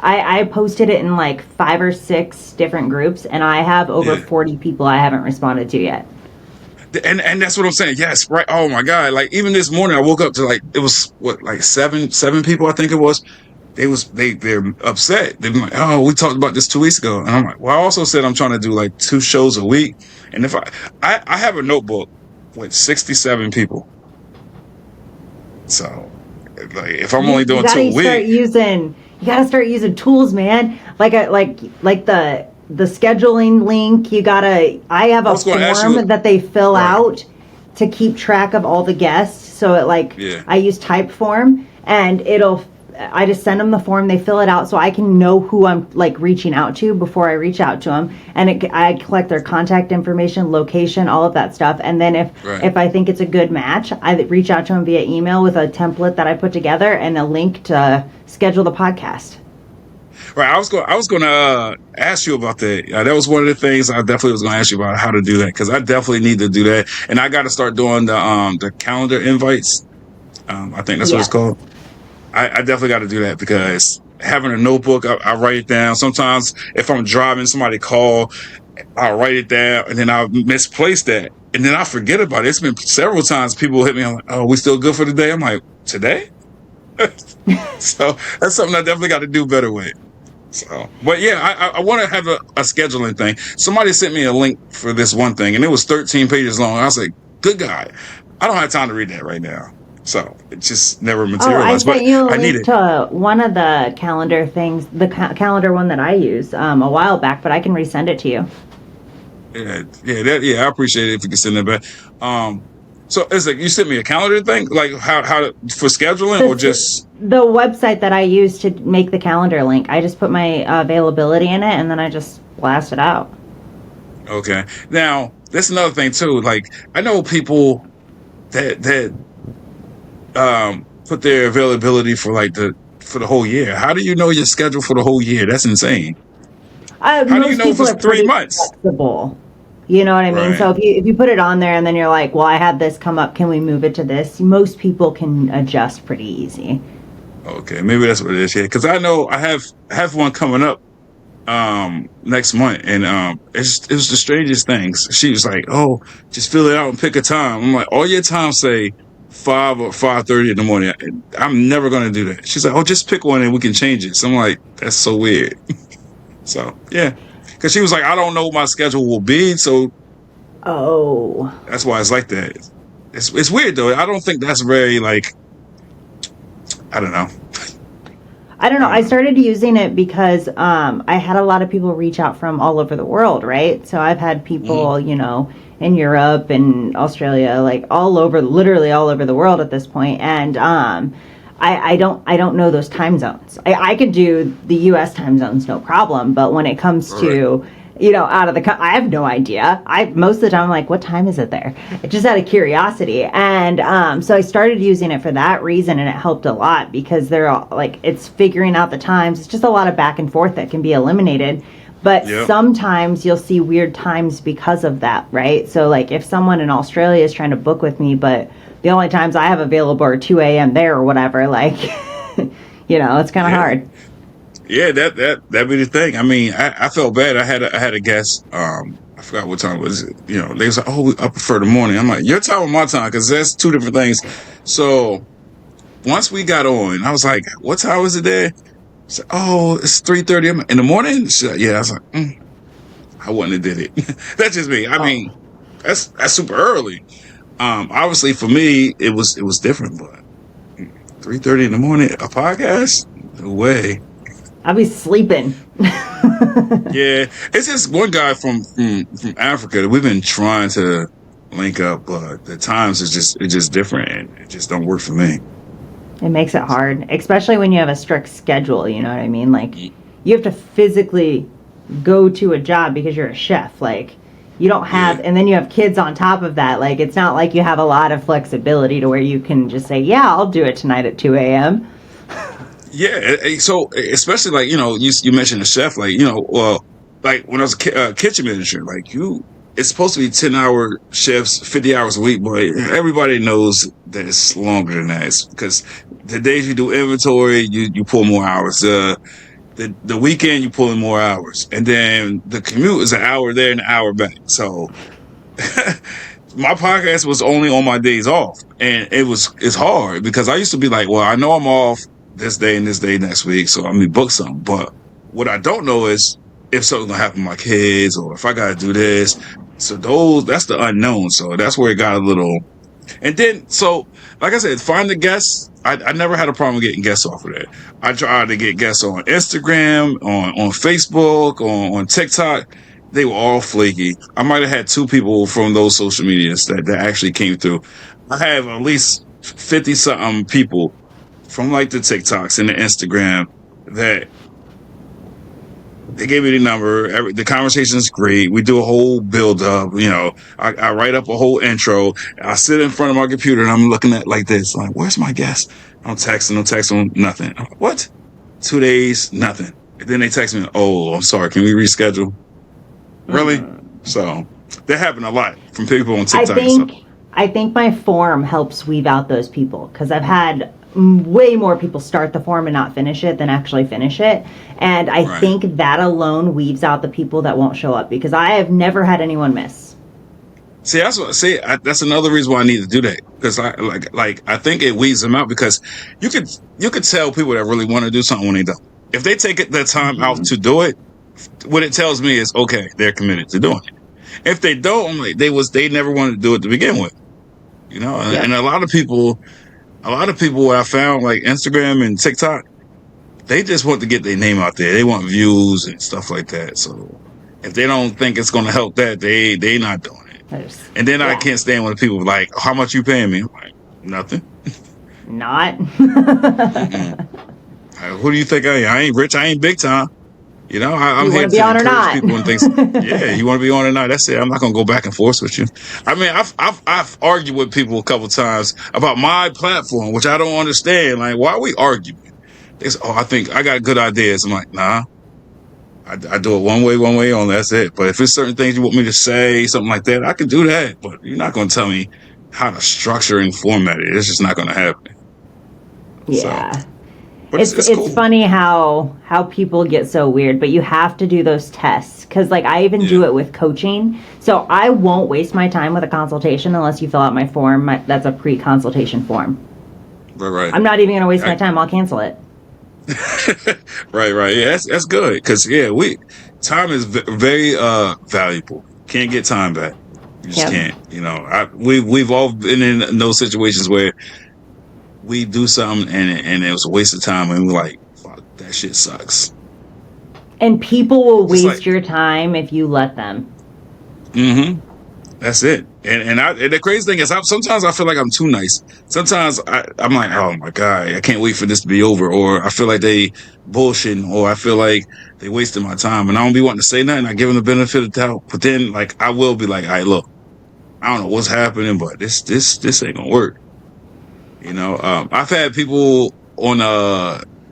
I posted it in like 5 or 6 different groups, and I have over Yeah. 40 people I haven't responded to yet. And that's what I'm saying. Yes, right. Oh my God. Like even this morning I woke up to like it was what like seven people I think it was. They're upset. They're like, oh, we talked about this 2 weeks ago. And I'm like, well, I also said I'm trying to do like 2 shows a week. And if I have a notebook with 67 people. So like if I'm only You doing two gotta a week, start using tools, man. Like the scheduling link. I have I a was going to ask you, form that they fill right. out to keep track of all the guests. So Yeah. I use Typeform, and I just send them the form, they fill it out, so I can know who I'm like reaching out to before I reach out to them. And I collect their contact information, location, all of that stuff. And then Right. if I think it's a good match, I reach out to them via email with a template that I put together and a link to schedule the podcast. Right. I was going to ask you about that. That was one of the things I definitely was going to ask you about how to do that. Cause I definitely need to do that. And I got to start doing the calendar invites. I think that's what it's Yes. called. I definitely got to do that because having a notebook, I write it down. Sometimes if I'm driving, somebody call, I'll write it down and then I'll misplace that. And then I forget about it. It's been several times people hit me. I'm like, oh, we still good for today? I'm like, today? So that's something I definitely got to do better with. So, but yeah, I want to have a scheduling thing. Somebody sent me a link for this one thing and it was 13 pages long. I was like, good God, I don't have time to read that right now. So it just never Oh, I materialized, but sent you a I need link it. to one of the calendar things, the calendar one that I use a while back, but I can resend it to you. I appreciate it if you can send that back. So it's like you sent me a calendar thing, like how for scheduling or just The website that I use to make the calendar link, I just put my availability in it, and then I just blast it out. okay. Now that's another thing too. Like I know people that put their availability for like for the whole year. How do you know your schedule for the whole year? That's insane. How do you Most know if people it's are three pretty months? flexible. You know what I mean? Right. So if you put it on there and then you're like, well, I had this come up, can we move it to this? Most people can adjust pretty easy. Okay, maybe that's what it is. Yeah, because I know I have one coming up next month, and it was the strangest things. She was like, "Oh, just fill it out and pick a time." I'm like, "All your times say 5 or 5:30 in the morning." I'm never gonna do that. She's like, "Oh, just pick one and we can change it." So I'm like, "That's so weird." So yeah, because she was like, "I don't know what my schedule will be," so Oh. that's why it's like that. It's weird though. I don't think that's very like I don't know. I don't know. I don't I know. started using it because I had a lot of people reach out from all over the world, right? So I've had Hmm. people, in Europe and Australia, like literally all over the world at this point. And I don't know those time zones. I could do the U.S. time zones, no problem. But when it comes All right. to out of I have no idea. Most of the time I'm like, what time is it there? Just out of curiosity. And so I started using it for that reason, and it helped a lot because they're all like, it's figuring out the times. It's just a lot of back and forth that can be eliminated. But Yep. sometimes you'll see weird times because of that, right? So like if someone in Australia is trying to book with me, but the only times I have available are 2 a.m. there or whatever, like, it's kind of Yeah. hard. Yeah, that be the thing. I mean, I felt bad. I had a guest. I forgot what time it was. They was like, "Oh, I prefer the morning." I'm like, "Your time or my time?" Because that's two different things. So once we got on, I was like, "What time is it there?" She said, "Oh, it's 3:30 in the morning." She said, yeah, I was like, I wouldn't have did it. That's just me. I mean, Oh, that's super early. Obviously for me, it was different, but 3:30 in the morning, a podcast? No way. I'll be sleeping. Yeah, it's just one guy from Africa that we've been trying to link up, but the times is just different, and it just don't work for me. It makes it hard, especially when you have a strict schedule, you know what I mean? Like, Y- you have to physically go to a job because you're a chef. Like, you don't have, Yeah, and then you have kids on top of that. Like, it's not like you have a lot of flexibility to where you can just say, yeah, I'll do it tonight at 2 a.m. yeah. So especially like you mentioned the chef, like well, like when I was a kitchen manager, like it's supposed to be 10-hour shifts, 50 hours a week, but everybody knows that it's longer than that. It's because the days you do inventory, you pull more hours. the weekend you pull in more hours, and then the commute is an hour there and an hour back. So my podcast was only on my days off, and it's hard because I used to be like, well, I know I'm off this day and this day next week, so I'm gonna book something. But what I don't know is if something's gonna happen to my kids or if I gotta do this. So that's the unknown. So that's where it got a little. And then, so like I said, find the guests. I never had a problem getting guests off of that. I tried to get guests on Instagram, on Facebook, on TikTok. They were all flaky. I might have had 2 people from those social medias that actually came through. I have at least 50 something people from like the TikToks and the Instagram that they gave me the number. The conversation is great. We do a whole build up. I write up a whole intro. I sit in front of my computer and I'm looking at like this, like, where's my guest? I'm texting, nothing. I'm like, what? 2 days, nothing. And then they text me, oh, I'm sorry. Can we reschedule? Really? So that happened a lot from people on TikTok. I think my form helps weave out those people because I've had way more people start the form and not finish it than actually finish it. And I think that alone weaves out the people that won't show up because I have never had anyone miss. See, that's another reason why I need to do that because I think it weeds them out because you could tell people that really want to do something when they don't. If they take their time out to do it, what it tells me is okay, they're committed to doing it. If they don't, I'm like, they never wanted to do it to begin with, And a lot of people what I found like Instagram and TikTok, they just want to get their name out there. They want views and stuff like that. So if they don't think it's going to help that, they not doing it. And then I can't stand when people are like, how much you paying me? I'm like, nothing. Not. Who do you think I am? I ain't rich. I ain't big time. I'm here to encourage people and things. Yeah, you want to be on or not? That's it. I'm not going to go back and forth with you. I mean, I've argued with people a couple times about my platform, which I don't understand. Like, why are we arguing? They say, I think I got good ideas. I'm like, nah. I do it one way only. That's it. But if it's certain things you want me to say, something like that, I can do that. But you're not going to tell me how to structure and format it. It's just not going to happen. Yeah. So. It's cool. Funny how people get so weird, but you have to do those tests because like I even do it with coaching. So I won't waste my time with a consultation unless you fill out my form. That's a pre-consultation form. Right. I'm not even going to waste my time. I'll cancel it. Right. Yeah, that's good because time is very valuable. Can't get time back. You just can't. We've all been in those situations where we do something and it was a waste of time and we're like, fuck, that shit sucks. And people will waste your time if you let them. That's it. And the crazy thing is sometimes I feel like I'm too nice. Sometimes I'm like, oh my God, I can't wait for this to be over. Or I feel like they bullshitting, or I feel like they wasted my time and I don't be wanting to say nothing. I give them the benefit of the doubt. But then like, I will be like, all right, look, I don't know what's happening, but this ain't gonna work. I've had people on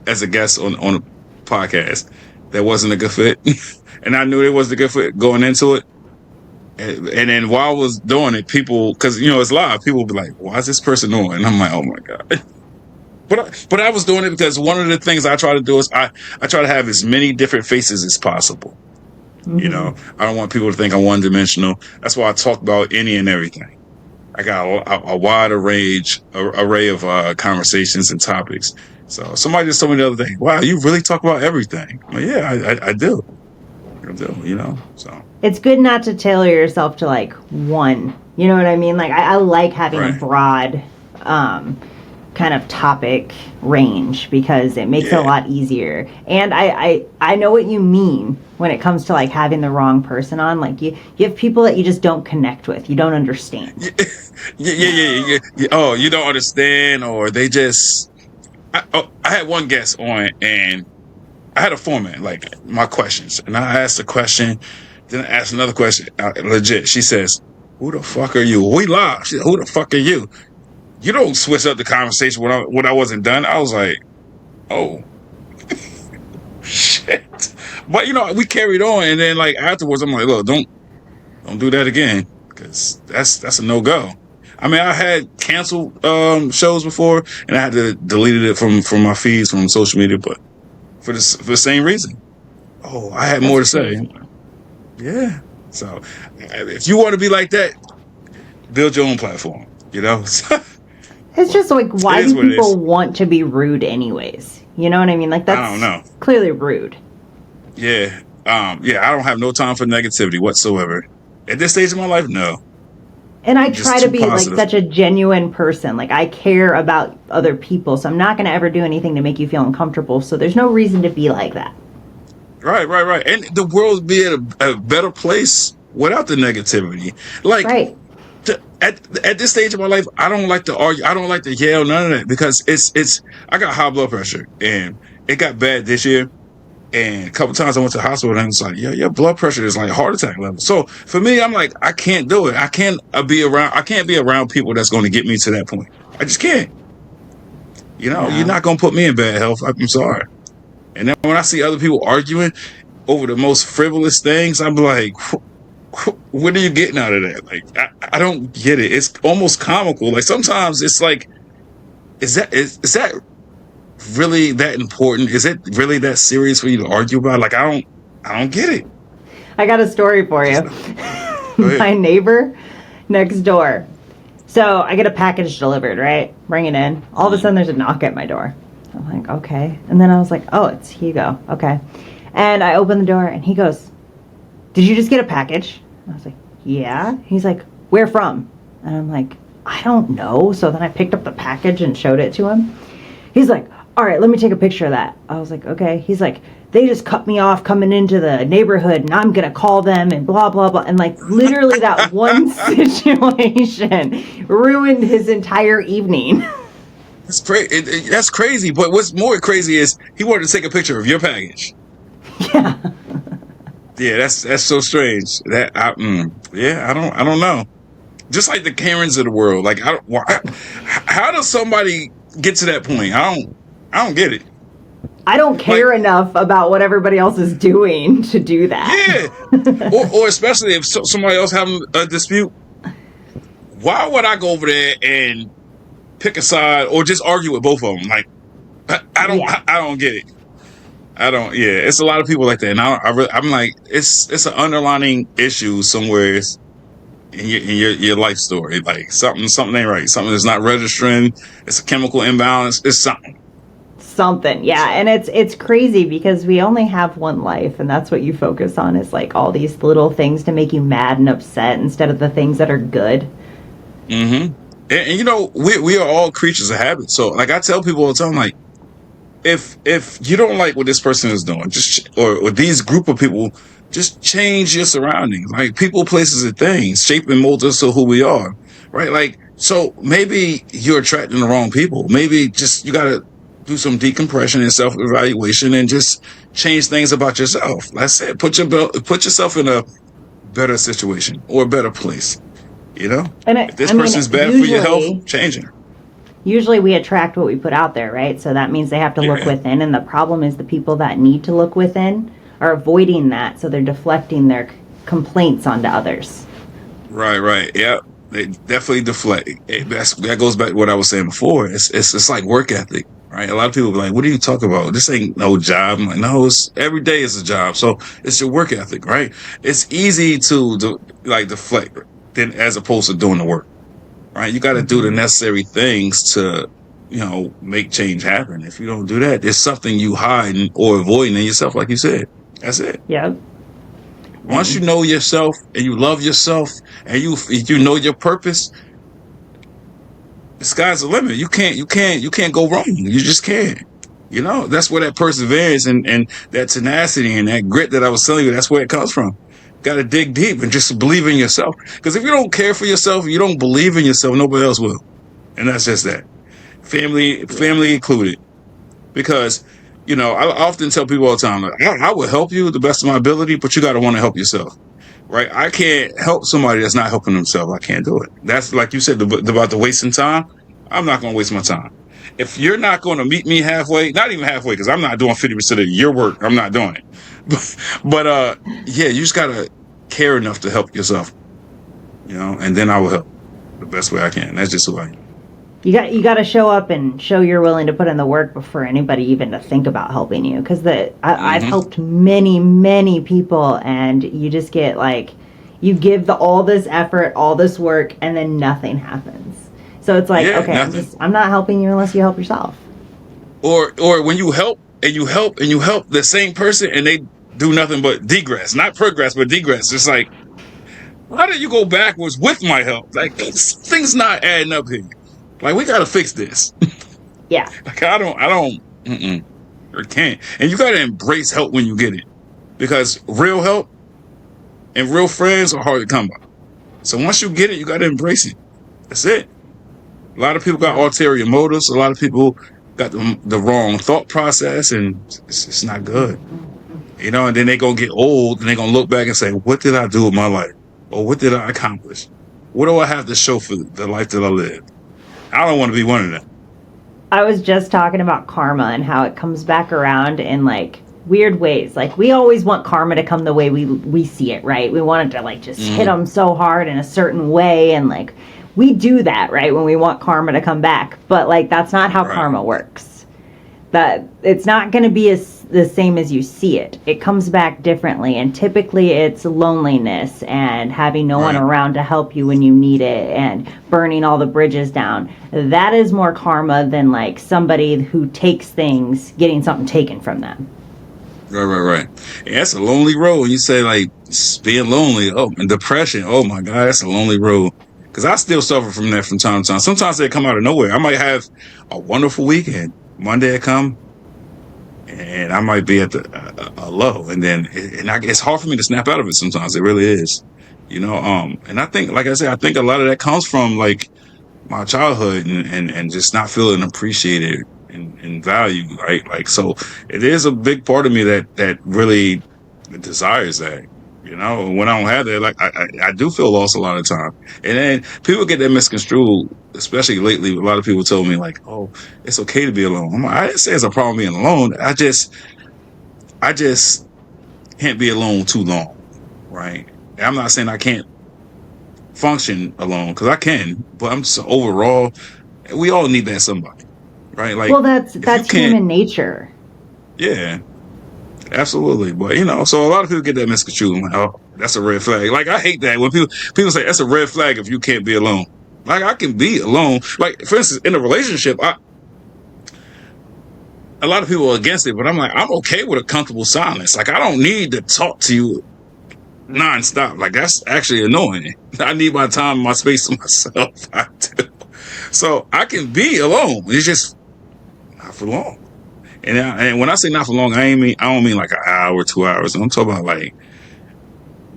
as a guest on a podcast that wasn't a good fit, and I knew it wasn't a good fit going into it. And then while I was doing it, people, because it's live, people would be like, "Why is this person on?" And I'm like, "Oh my God!" But I was doing it because one of the things I try to do is I try to have as many different faces as possible. Mm-hmm. I don't want people to think I'm one dimensional. That's why I talk about any and everything. I got a wide array of conversations and topics. So somebody just told me the other day, wow, you really talk about everything. I'm like, yeah, I do. I do, so. It's good not to tailor yourself to like one, you know what I mean? Like I like having a broad kind of topic range because it makes it a lot easier. And I know what you mean when it comes to like having the wrong person on. Like you have people that you just don't connect with. You don't understand. Yeah. Oh, you don't understand, or they just. I had one guest on, and I had a format like my questions, and I asked a question, then I asked another question. Legit, she says, "Who the fuck are you?" We live. She said, "Who the fuck are you?" You don't switch up the conversation when I wasn't done. I was like, oh, shit. But, we carried on. And then, like, afterwards, I'm like, look, don't do that again. Because that's a no-go. I mean, I had canceled shows before, and I had to delete it from my feeds, from social media. But for the same reason. Oh, I had That's more to say. crazy. Yeah. So if you want to be like that, build your own platform. It's just like, It why is do what it people is. want to be rude anyways? You know what I mean? Like, I don't that's know. clearly rude. Yeah. Yeah. I don't have no time for negativity whatsoever. At this stage of my life, no. And I I'm just try to too be like positive. such a genuine person. Like, I care about other people, so I'm not going to ever do anything to make you feel uncomfortable. So there's no reason to be like that. Right. And the world would be a better place without the negativity. Like, Right. at this stage of my life, I don't like to argue. I don't like to yell, none of that, because I got high blood pressure, and it got bad this year. And a couple times I went to the hospital, and it's like, yeah, your blood pressure is like heart attack level. So for me, I'm like, I can't do it. I can't be around people that's going to get me to that point. I just can't. You're No. not going to put me in bad health. I'm sorry. And then when I see other people arguing over the most frivolous things, I'm like, what are you getting out of that? Like, I don't get it. It's almost comical. Like, sometimes it's like, is that really that important? Is it really that serious for you to argue about? Like, I don't get it. I got a story for you. Go ahead. My neighbor next door. So I get a package delivered, right? Bring it in. All of a sudden, there's a knock at my door. I'm like, okay. And then I was like, oh, it's Hugo. Okay. And I open the door, and he goes, did you just get a package? And I was like, yeah. He's like, where from? And I'm like, I don't know. So then I picked up the package and showed it to him. He's like, all right, let me take a picture of that. I was like, okay. He's like, they just cut me off coming into the neighborhood, and I'm going to call them and blah, blah, blah. And like, literally that one situation ruined his entire evening. That's crazy. But what's more crazy is he wanted to take a picture of your package. Yeah. Yeah, that's so strange. Yeah, I don't know. Just like the Karens of the world. Like, how does somebody get to that point? I don't get it. I don't care Like, enough about what everybody else is doing to do that. yeah, or especially if somebody else having a dispute. Why would I go over there and pick a side or just argue with both of them? Like, Yeah. I don't get it. I don't. Yeah, it's a lot of people like that, and I'm like, it's an underlining issue somewhere in your life story. Like, something ain't right. Something is not registering. It's a chemical imbalance. It's something. Something. Yeah. And it's crazy because we only have one life, and that's what you focus on, is like all these little things to make you mad and upset instead of the things that are good. Mm-hmm. And we are all creatures of habit. So, like, I tell people all the time, like, if you don't like what this person is doing, or these group of people, just change your surroundings. Like, people, places, and things shape and mold us to who we are, right? Like, so maybe you're attracting the wrong people. Maybe just you gotta do some decompression and self-evaluation and just change things about yourself. That's it. Put yourself in a better situation or a better place. And If this person's bad for your health, change it. usually we attract what we put out there, right? So that means they have to look Yeah. within. And the problem is the people that need to look within are avoiding that. So they're deflecting their complaints onto others. Right. Yeah, they definitely deflect. That goes back to what I was saying before. It's like work ethic, right? A lot of people be like, "What are you talking about? This ain't no job." I'm like, no, it's every day is a job. So it's your work ethic, right? It's easy to deflect than as opposed to doing the work, right? You got to do the necessary things to make change happen. If you don't do that, there's something you hiding or avoiding in yourself, like you said. That's it. Yep. Once you know yourself and you love yourself and you know your purpose, the sky's the limit. You can't go wrong. You just can't. That's where that perseverance and that tenacity and that grit that I was telling you, that's where it comes from. Got to dig deep and just believe in yourself. Because if you don't care for yourself, you don't believe in yourself, nobody else will. And that's just that. Family included. Because, I often tell people all the time, like, I will help you to the best of my ability, but you got to want to help yourself. Right? I can't help somebody that's not helping themselves. I can't do it. That's like you said about the wasting time. I'm not going to waste my time. If you're not going to meet me halfway, not even halfway, because I'm not doing 50% of your work. I'm not doing it. But yeah, you just got to care enough to help yourself, and then I will help the best way I can. That's just who I am. You got to show up and show you're willing to put in the work before anybody even to think about helping you. Because I've Hmm. helped many people, and you just get like, you give all this effort, all this work, and then nothing happens. So it's like, Yeah, okay, nothing. I'm not helping you unless you help yourself. Or when you help and you help and you help the same person and they do nothing but degress, not progress, but degress. It's like, how did you go backwards with my help? Like things not adding up here. Like we gotta fix this. Yeah. Like I don't, mm-mm, or can't. And you gotta embrace help when you get it, because real help and real friends are hard to come by. So once you get it, you gotta embrace it. That's it. A lot of people got Yeah. ulterior motives. A lot of people got the wrong thought process, and it's not good. And then they're going to get old and they're going to look back and say, what did I do with my life? Or what did I accomplish? What do I have to show for the life that I lived? I don't want to be one of them. I was just talking about karma and how it comes back around in like weird ways. Like we always want karma to come the way we see it, right? We want it to like just hit Mm-hmm. them so hard in a certain way, and like we do that, right? When we want karma to come back, but like that's not how Right. karma works. That it's not going to be the same as you see it. It comes back differently, and typically it's loneliness and having no one Right. around to help you when you need it, and burning all the bridges down. That is more karma than like somebody who takes things, getting something taken from them. Right. And that's a lonely road. You say like being lonely, and depression. Oh my God, that's a lonely road. Because I still suffer from that from time to time. Sometimes they come out of nowhere. I might have a wonderful weekend. Monday I come, and I might be at a low, and then it's hard for me to snap out of it. Sometimes it really is, And I think, like I said, I think a lot of that comes from like my childhood and just not feeling appreciated and valued, right? Like, so it is a big part of me that really desires that. When I don't have that, like I do feel lost a lot of time. And then people get that misconstrued, especially lately. A lot of people told me like, "Oh, it's okay to be alone." I didn't say it's a problem being alone. I just can't be alone too long, right? And I'm not saying I can't function alone, because I can, but I'm just overall, we all need that somebody, right? Like Well, that's if you that's can't, human nature. yeah. Absolutely, but so a lot of people get that misconstrued. Like, oh, that's a red flag. Like I hate that when people say that's a red flag if you can't be alone. Like I can be alone. Like for instance, in a relationship, a lot of people are against it, but I'm like, I'm okay with a comfortable silence. Like I don't need to talk to you nonstop. Like that's actually annoying. I need my time, my space to myself. I do. So I can be alone. It's just not for long. And when I say not for long, I don't mean like an hour, 2 hours. I'm talking about like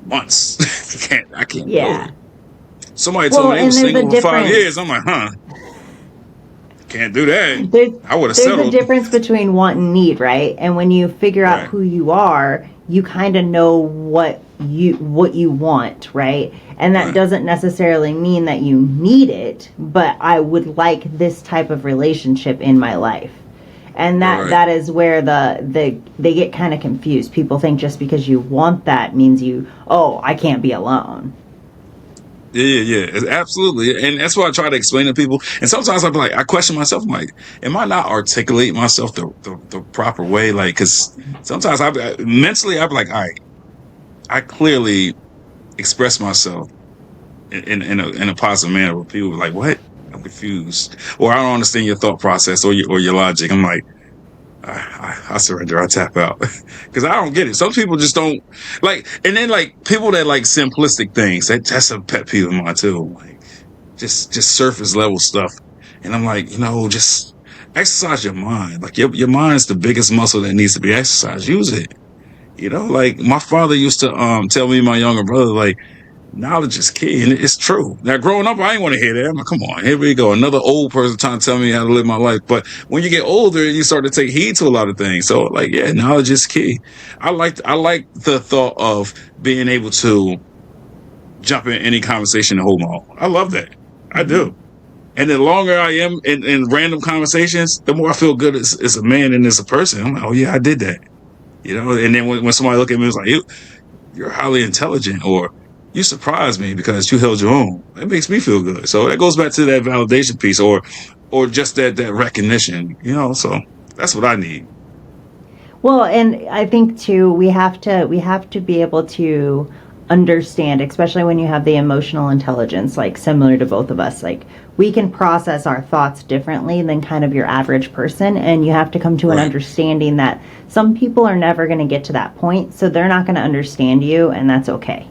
months. I can't do Yeah. it. Somebody told Well, me they and was there's a single for 5 years. difference. I'm like, can't do that. There's I would have there's a settled. difference between want and need, right? And when you figure out Right, who you are, you kind of know what you want, right? And that right, doesn't necessarily mean that you need it, but I would like this type of relationship in my life. And that right. that is where they get kind of confused. People think just because you want that means I can't be alone. Yeah. Absolutely. And that's what I try to explain to people. And sometimes I'm like, I question myself. I'm like, am I not articulating myself the proper way? Like, because sometimes mentally, I'm like, all right, I clearly express myself in a positive manner, where people are like, what? I'm confused, or I don't understand your thought process or your logic. I'm like, I surrender. I tap out because I don't get it. Some people just don't like, and then like people that like simplistic things. That's a pet peeve of mine too. Like just surface level stuff. And I'm like, just exercise your mind. Like your mind is the biggest muscle that needs to be exercised. Use it. Like my father used to tell me and my younger brother, like, knowledge is key, and it's true. Now, growing up, I ain't want to hear that. I'm like, come on, here we go, another old person trying to tell me how to live my life. But when you get older, you start to take heed to a lot of things. So, like, yeah, knowledge is key. I like the thought of being able to jump in any conversation and hold my own. I love that. I Hmm. do. And the longer I am in random conversations, the more I feel good as a man and as a person. I'm like, oh yeah, I did that. And then when somebody look at me, it's like, you're highly intelligent, or you surprised me because you held your own. That makes me feel good. So that goes back to that validation piece. Or or just that recognition, so that's what I need. Well, and I think too, we have to be able to understand, especially when you have the emotional intelligence, like similar to both of us, like we can process our thoughts differently than kind of your average person. And you have to come to an Right, understanding that some people are never going to get to that point. So they're not going to understand you, and that's okay.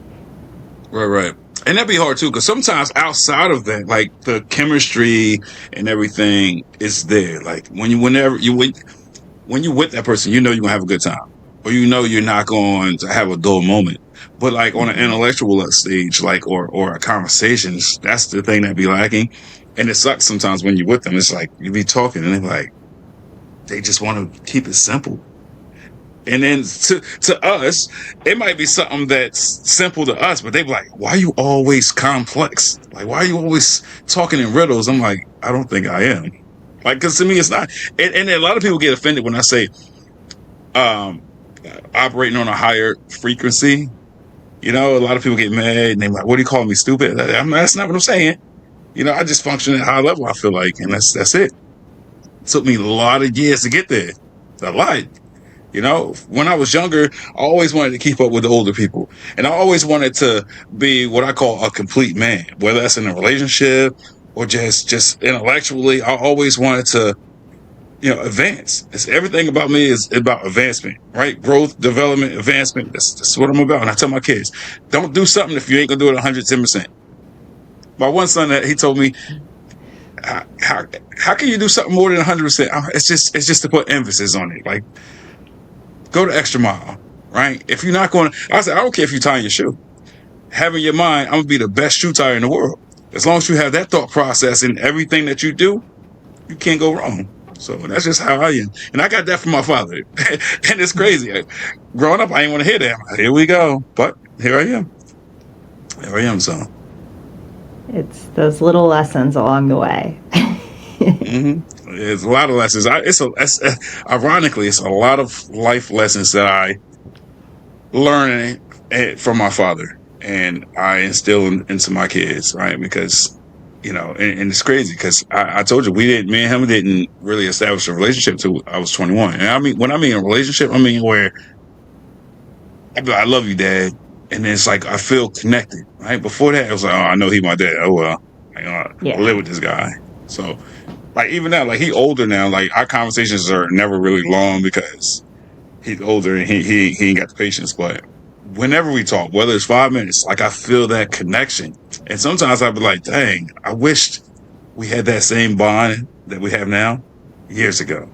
right. And that'd be hard too, because sometimes outside of that, like the chemistry and everything is there. Like whenever when you're with that person, you're gonna have a good time, or you're not going to have a dull moment. But like on an Mm-hmm. intellectual stage, like or a conversations, that's the thing that be lacking. And it sucks sometimes when you're with them. It's like you be talking and they're like they just want to keep it simple. And then to us, it might be something that's simple to us, but they be like, "Why are you always complex? Like, why are you always talking in riddles?" I'm like, I don't think I am. Like, because to me, it's not. And a lot of people get offended when I say um, operating on a higher frequency. A lot of people get mad and they're like, "What do you call me, stupid?" That's not what I'm saying. I just function at a high level. I feel like, and that's it. Took me a lot of years to get there. A lot. When I was younger, I always wanted to keep up with the older people. And I always wanted to be what I call a complete man, whether that's in a relationship or just intellectually. I always wanted to, advance. It's everything about me is about advancement, right? Growth, development, advancement. That's what I'm about. And I tell my kids, don't do something if you ain't gonna do it 110%. My one son, he told me, how can you do something more than 100%? It's just to put emphasis on it. Like, go the extra mile, right? If you're not going, I said, I don't care if you're tying your shoe. Having your mind, I'm gonna be the best shoe tire in the world. As long as you have that thought process in everything that you do, you can't go wrong. So that's just how I am. And I got that from my father. And it's crazy. Growing up, I didn't want to hear that. Like, here we go. But here I am. Here I am, so. It's those little lessons along the way. Mm-hmm. It's a lot of lessons. Ironically, it's a lot of life lessons that I learned from my father, and I instill into my kids, right? Because and it's crazy because I told you me and him didn't really establish a relationship till I was 21. And I mean, when I mean a relationship, I mean where I'd be like, I love you, Dad, and then it's like I feel connected, right? Before that, it was like, oh, I know he my dad. Oh well, I live Yeah. with this guy, so. Like even now, like he older now. Like our conversations are never really long because he's older and he ain't got the patience. But whenever we talk, whether it's 5 minutes, like I feel that connection. And sometimes I'd be like, dang, I wished we had that same bond that we have now years ago.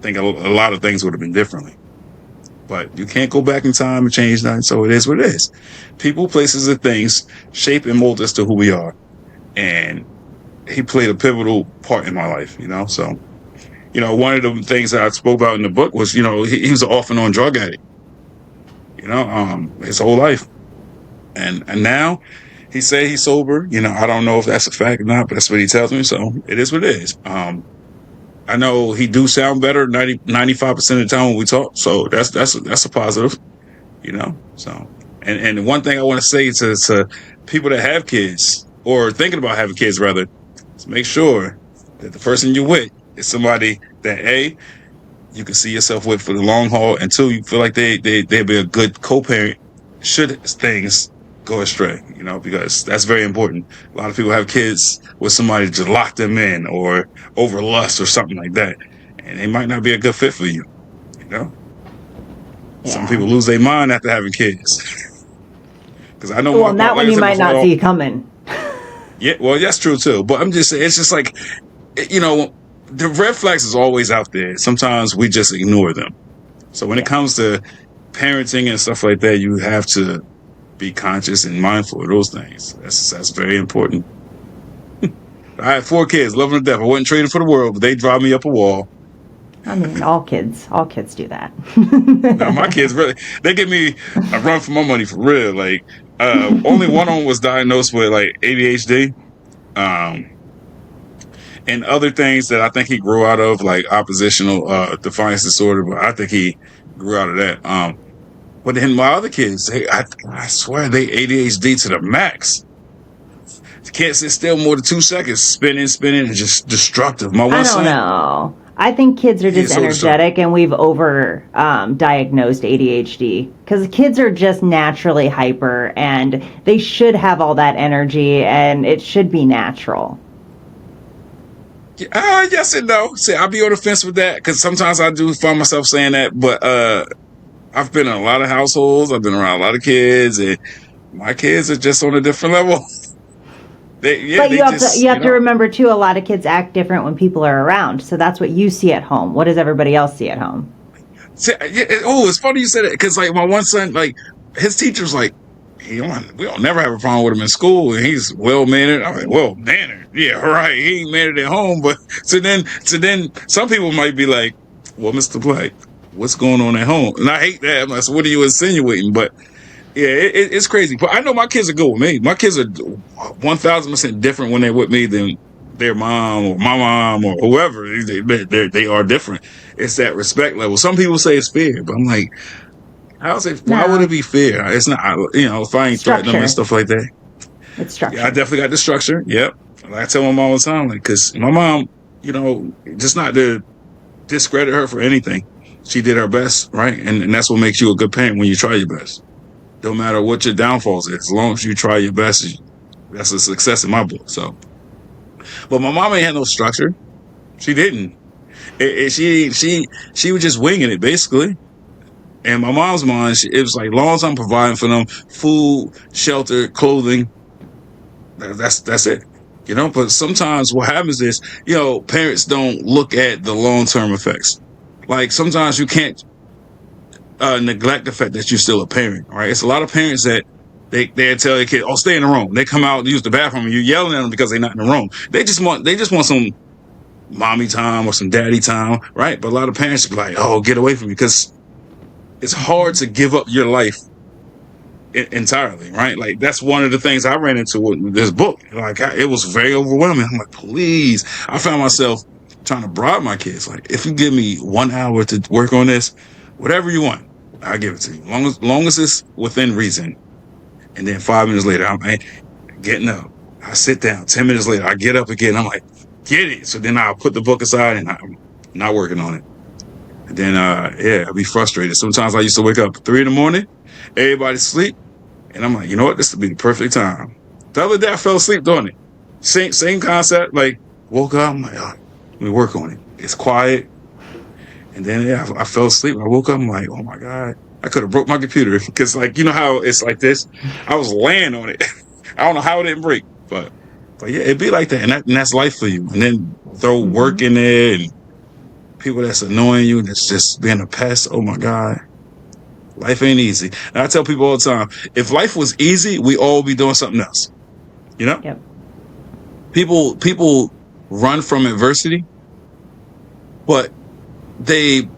I think a lot of things would have been differently. But you can't go back in time and change nothing. So it is what it is. People, places, and things shape and mold us to who we are. And he played a pivotal part in my life, So, one of the things that I spoke about in the book was, he was an off and on drug addict, his whole life. And now he say he's sober. I don't know if that's a fact or not, but that's what he tells me. So it is what it is. I know he do sound better 95% of the time when we talk. So that's a positive, So, and one thing I want to say to people that have kids or thinking about having kids rather, is make sure that the person you're with is somebody that A, you can see yourself with for the long haul, and two, you feel like they'd be a good co-parent should things go astray, because that's very important. A lot of people have kids with somebody to lock them in or over lust or something like that, and they might not be a good fit for you, Some Yeah. people lose their mind after having kids. Because I know Well, and that one you might not see coming. Yeah, well, that's true too. But I'm just saying, it's just like, the red flags is always out there. Sometimes we just ignore them. So when it comes to parenting and stuff like that, you have to be conscious and mindful of those things. That's very important. I had 4 kids, love them to death. I wouldn't trade them for the world, but they drive me up a wall. I mean, all kids do that. Now my kids really, they give me a run for my money for real. Like, only one of them was diagnosed with like ADHD. And other things that I think he grew out of, like oppositional defiance disorder, but I think he grew out of that. But then my other kids, I swear they ADHD to the max. can't sit still more than 2 seconds, spinning, and just destructive. My I one don't son, know. I think kids are just he's so destructive. energetic, and we've over diagnosed ADHD because kids are just naturally hyper, and they should have all that energy, and it should be natural. Yes and no. See, I'll be on the fence with that because sometimes I do find myself saying that, but I've been in a lot of households. I've been around a lot of kids, and my kids are just on a different level. But you have to remember too, a lot of kids act different when people are around. So that's what you see at home. What does everybody else see at home? See, it's funny you said it because like my one son, like his teacher's like, we don't never have a problem with him in school, and he's well mannered. I'm like, well mannered, yeah, right. He ain't mannered at home, but so then some people might be like, well, Mr. Black, what's going on at home? And I hate that. I'm like, so what are you insinuating? But yeah, it's crazy. But I know my kids are good with me. My kids are 1,000% different when they're with me than their mom or my mom or whoever. They are different. It's that respect level. Some people say it's fear, but I'm like, why would it be fair? It's not, if I ain't threatening them and stuff like that. It's structure. Yeah, I definitely got the structure. Yep. I tell my mom all the time, like, because my mom, just not to discredit her for anything. She did her best, right? And that's what makes you a good parent when you try your best. No matter what your downfalls is, as long as you try your best, that's a success in my book. So, but my mom ain't had no structure. She didn't. She was just winging it, basically. And my mom's mind, it was like long time providing for them food, shelter, clothing. That's it. But sometimes what happens is, parents don't look at the long-term effects. Like sometimes you can't neglect the fact that you're still a parent, right? It's a lot of parents that they tell their kid, "Oh, stay in the room." They come out and use the bathroom, and you're yelling at them because they're not in the room. They just want some mommy time or some daddy time, right? But a lot of parents be like, "Oh, get away from me," because it's hard to give up your life entirely, right? Like that's one of the things I ran into with this book. Like it was very overwhelming. I'm like, please. I found myself trying to bribe my kids. Like, if you give me 1 hour to work on this, whatever you want, I'll give it to you. Long as it's within reason. And then 5 minutes later, I'm getting up. I sit down. 10 minutes later, I get up again. I'm like, get it. So then I'll put the book aside and I'm not working on it. And then, I'll be frustrated. Sometimes I used to wake up at 3 a.m, everybody's asleep. And I'm like, you know what? This would be the perfect time. The other day, I fell asleep doing it. Same concept. Like, woke up. I'm like, oh, let me work on it. It's quiet. And then, I fell asleep. I woke up. I'm like, oh, my God. I could have broke my computer. Because, like, you know how it's like this? I was laying on it. I don't know how it didn't break. But yeah, it'd be like that. And that's life for you. And then throw work in there and people that's annoying you and it's just being a pest. Oh, my God. Life ain't easy. And I tell people all the time, if life was easy, we all be doing something else. Yep. People run from adversity, but they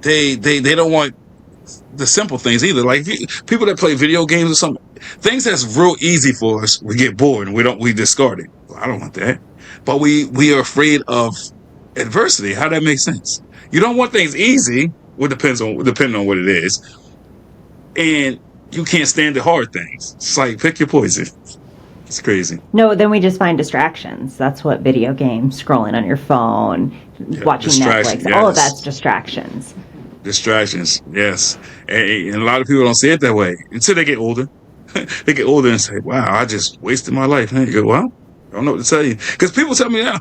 don't want the simple things either. Like people that play video games or something, things that's real easy for us, we get bored and we discard it. Well, I don't want that. But we are afraid of adversity. How that makes sense? You don't want things easy. Well, depending on what it is, and you can't stand the hard things. It's like pick your poison. It's crazy. No, then we just find distractions. That's what video games, scrolling on your phone, watching Netflix, yes. All of that's distractions. Distractions, yes. And a lot of people don't see it that way until they get older. They get older and say, "Wow, I just wasted my life." And you go, "Well, I don't know what to tell you," because people tell me now,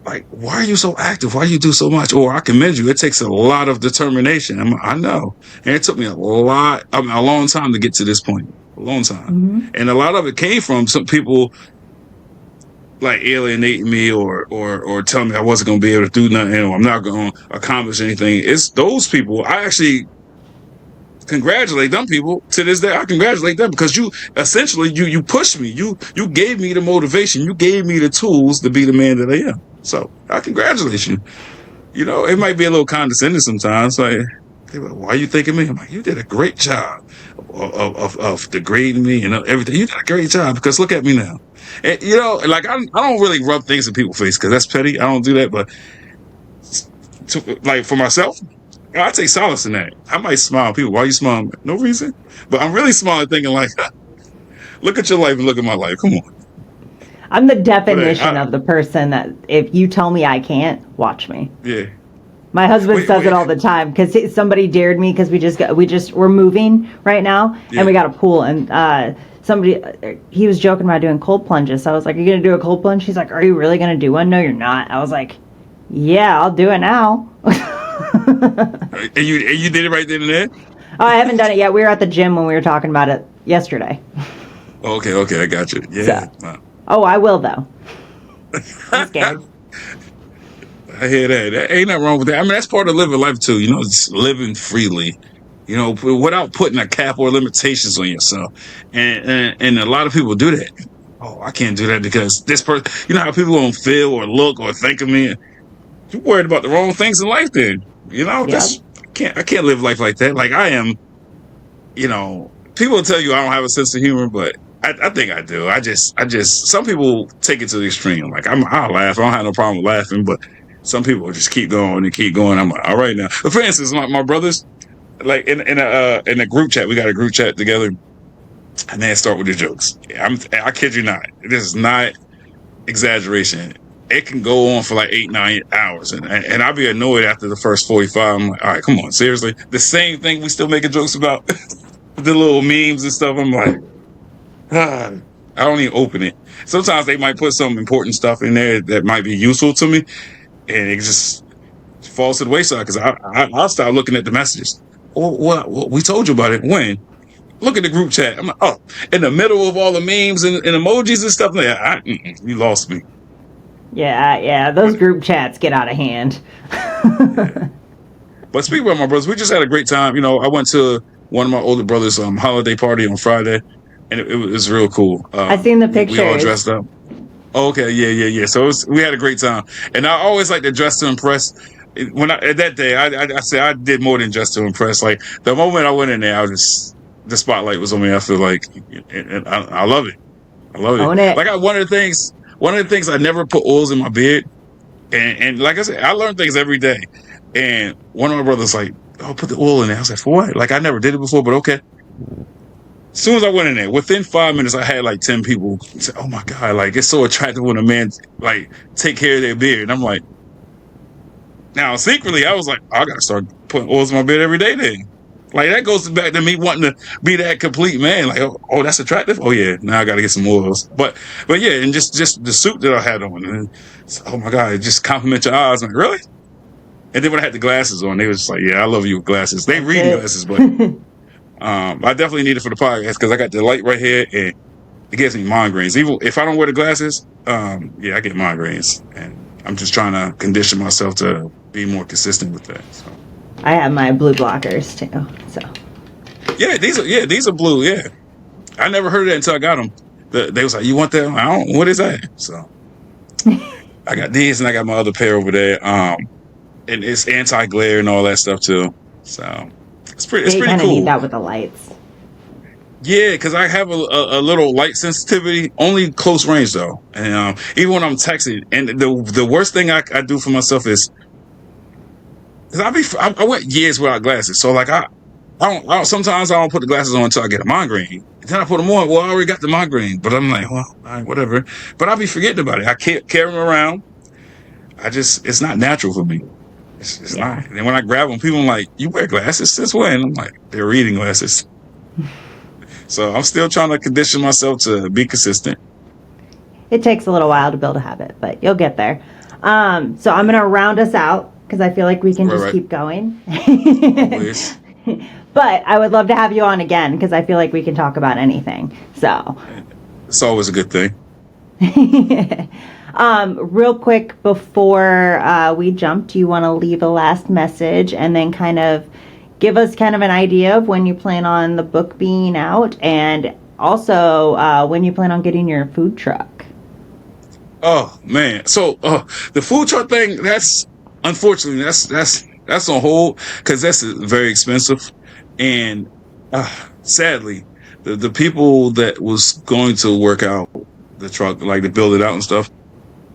like, why are you so active? Why do you do so much? Or I commend you. It takes a lot of determination. I know. And it took me a long time to get to this point. A long time. Mm-hmm. And a lot of it came from some people like alienating me or telling me I wasn't going to be able to do nothing or I'm not going to accomplish anything. It's those people. I actually congratulate them people to this day. I congratulate them because you essentially you pushed me. You gave me the motivation. You gave me the tools to be the man that I am. So I congratulate you. It might be a little condescending sometimes. Like, why are you thinking me? I'm like, you did a great job of degrading me and everything. You did a great job because look at me now. And, like I don't really rub things in people's face because that's petty. I don't do that. But like for myself, I take solace in that. I might smile at people. Why are you smiling? No reason. But I'm really smiling thinking like, look at your life and look at my life. Come on. I'm the But hey, definition of the person that if you tell me I can't, watch me. yeah. My husband Wait, says it wait. all the time because somebody dared me because we're moving right now and Yeah. we got a pool and somebody he was joking about doing cold plunges. So I was like, "Are you gonna do a cold plunge?" He's like, "Are you really gonna do one?" No, you're not. I was like, "Yeah, I'll do it now." And you did it right then and there. Oh, I haven't done it yet. We were at the gym when we were talking about it yesterday. Okay, okay, I got you. So, Yeah. Wow. oh, I will though. I'm scared. I hear that. Ain't nothing wrong with that. I mean, that's part of living life too. It's living freely. Without putting a cap or limitations on yourself. And a lot of people do that. Oh, I can't do that because this person. You know how people don't feel or look or think of me. You're worried about the wrong things in life. Then Yep. I can't live life like that. Like I am. People will tell you I don't have a sense of humor, but I think I do. Some people take it to the extreme. Like I'll laugh. I don't have no problem with laughing, but some people just keep going and keep going. I'm like, all right now. But for instance, my brothers, like in a group chat, we got a group chat together, and they start with the jokes. I kid you not. This is not exaggeration. It can go on for like 8-9 hours, and I'll be annoyed after the first 45. I'm like, all right, come on, seriously. The same thing we still making jokes about. The little memes and stuff. I'm like, I don't even open it. Sometimes they might put some important stuff in there that might be useful to me, and it just falls to the wayside because I'll start looking at the messages. Oh, what we told you about it when? Look at the group chat. I'm like, oh, in the middle of all the memes and emojis and stuff. Like, you lost me. Yeah. Those But group chats get out of hand. yeah. But speaking about my brothers, we just had a great time. I went to one of my older brothers' holiday party on Friday, and it was real cool. I seen the We all pictures. dressed up. Oh, okay, yeah. So we had a great time, and I always like to dress to impress. At that day, I said I did more than just to impress. Like the moment I went in there, the spotlight was on me. I feel like, and I love it. I love it. Own it. Like one of the things I never put oils in my beard, and like I said, I learn things every day. And one of my brothers like, oh, put the oil in there. I was like, for what? Like I never did it before, but okay. As soon as I went in there, within 5 minutes, I had like 10 people say, "Oh my god, like it's so attractive when a man like take care of their beard." And I'm like, now secretly, I was like, I gotta start putting oils in my beard every day. Then, like that goes back to me wanting to be that complete man. Like, oh, that's attractive. Oh yeah, now I gotta get some oils. But yeah, and just the suit that I had on, and oh my god, it just compliment your eyes. I'm like, really? And then when I had the glasses on, they was just like, "Yeah, I love you with glasses." They That's reading it. glasses, but I definitely need it for the podcast because I got the light right here and it gives me migraines. Even if I don't wear the glasses, yeah, I get migraines, and I'm just trying to condition myself to be more consistent with that. So I have my blue blockers too. So these are blue. Yeah, I never heard of that until I got them. They was like, "You want that?" I don't. What is that? So I got these, and I got my other pair over there. And it's anti-glare and all that stuff too. So it's yeah, you pretty kind of need cool. that with the lights. Yeah, because I have a little light sensitivity, only close range though. And even when I'm texting, and the worst thing I do for myself is because I went years without glasses. So like I don't sometimes I don't put the glasses on until I get a migraine. Then I put them on. Well, I already got the migraine, but I'm like, well, all right, whatever. But I'll be forgetting about it. I can't carry them around. It's not natural for me. It's Yeah. not. And then when I grab them, people are like, "You wear glasses since when?" I'm like, "They're reading glasses." So I'm still trying to condition myself to be consistent. It takes a little while to build a habit, but you'll get there. So I'm gonna round us out because I feel like we can Right, just right. keep going. Always. But I would love to have you on again because I feel like we can talk about anything. So, It's always a good thing. real quick before we jump, do you want to leave a last message and then kind of give us kind of an idea of when you plan on the book being out and also when you plan on getting your food truck? Oh man. So the food truck thing, unfortunately that's on hold because that's very expensive. And sadly, the people that was going to work out the truck, like to build it out and stuff,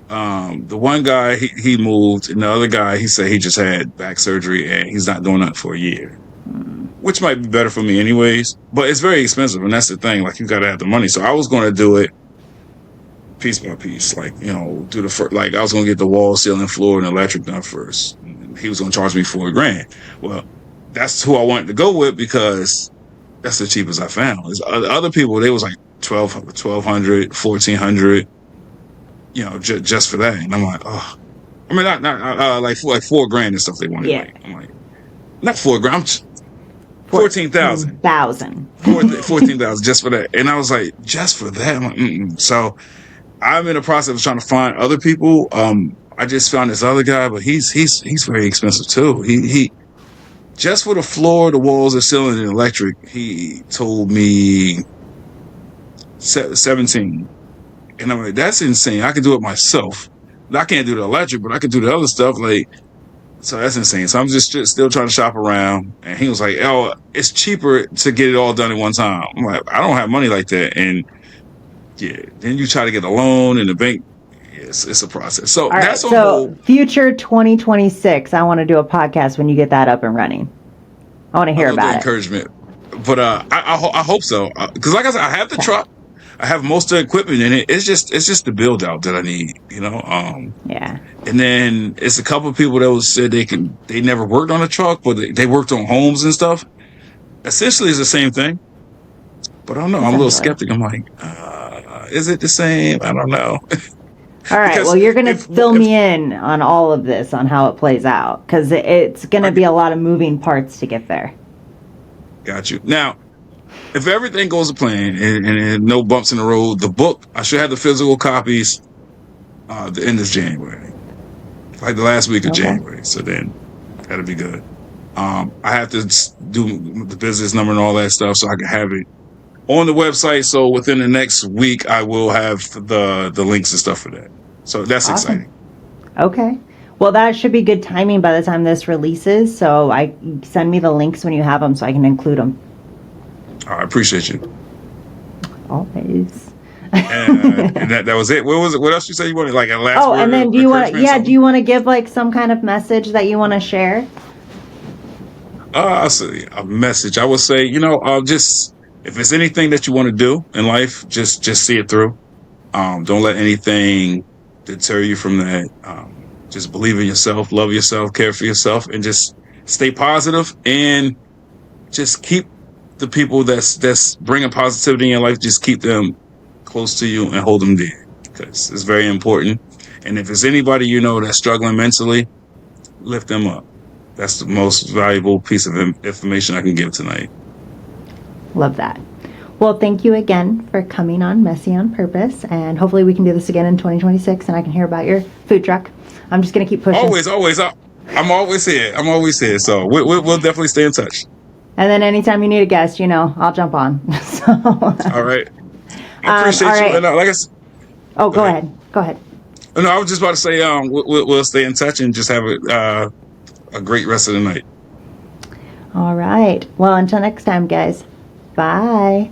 the one guy he moved, and the other guy he said he just had back surgery and he's not doing that for a year, which might be better for me anyways. But it's very expensive, and that's the thing. Like you got to have the money. So I was going to do it piece by piece. Like, do the first, like I was gonna get the wall, ceiling, floor, and electric done first. And he was gonna charge me $4,000. Well, that's who I wanted to go with because that's the cheapest I found. There's other people, they was like 1,200, 1,400, just for that. And I'm like, oh, I mean, not like $4,000 and stuff they wanted. Yeah. I'm like, not $4,000, 14,000. 14,000 just for that. And I was like, just for that? I'm like, mm-mm. So I'm in the process of trying to find other people. I just found this other guy, but he's very expensive too. He just for the floor, the walls, the ceiling, and electric, he told me 17. And I'm like, that's insane. I can do it myself. I can't do the electric, but I can do the other stuff. Like, so that's insane. So I'm just still trying to shop around. And he was like, oh, it's cheaper to get it all done at one time. I'm like, I don't have money like that. And yeah, then you try to get a loan in the bank. It's a process. So all that's right, so future 2026, I want to do a podcast when you get that up and running. I want to hear about it. Encouragement. But I hope so. Because like I said, I have the truck. I have most of the equipment in it. It's just the build out that I need, Yeah. And then it's a couple of people that said they never worked on a truck, but they worked on homes and stuff. Essentially, it's the same thing. But I don't know. I'm a little skeptic. I'm like, is it the same? I don't know. All right. Well, you're going to fill me in on all of this, on how it plays out, because it's going to be a lot of moving parts to get there. Got you. Now, if everything goes to plan and no bumps in the road, the book, I should have the physical copies the end of January, like the last week of January. So then that'll be good. I have to do the business number and all that stuff so I can have it on the website. So within the next week, I will have the links and stuff for that. So that's exciting. Okay. Well, that should be good timing by the time this releases. So send me the links when you have them so I can include them. I appreciate you. Always. And that was it. What was it? What else you said you wanted? Like a last word? And then do you want to give like some kind of message that you want to share? I'll say a message. I would say, just if it's anything that you want to do in life, just see it through. Don't let anything deter you from that. Just believe in yourself, love yourself, care for yourself, and just stay positive and just keep the people that's bringing positivity in your life, just keep them close to you and hold them dear, because it's very important. And if it's anybody that's struggling mentally, lift them up. That's the most valuable piece of information I can give tonight. Love that. Well, thank you again for coming on Messy on Purpose, and hopefully we can do this again in 2026 and I can hear about your food truck. I'm just going to keep pushing. Always. I'm always here. So we'll definitely stay in touch. And then anytime you need a guest, I'll jump on. So. All right. I appreciate you. Right. And, like I said, go ahead. Go ahead. No, I was just about to say, we'll stay in touch and just have a great rest of the night. All right. Well, until next time, guys. Bye.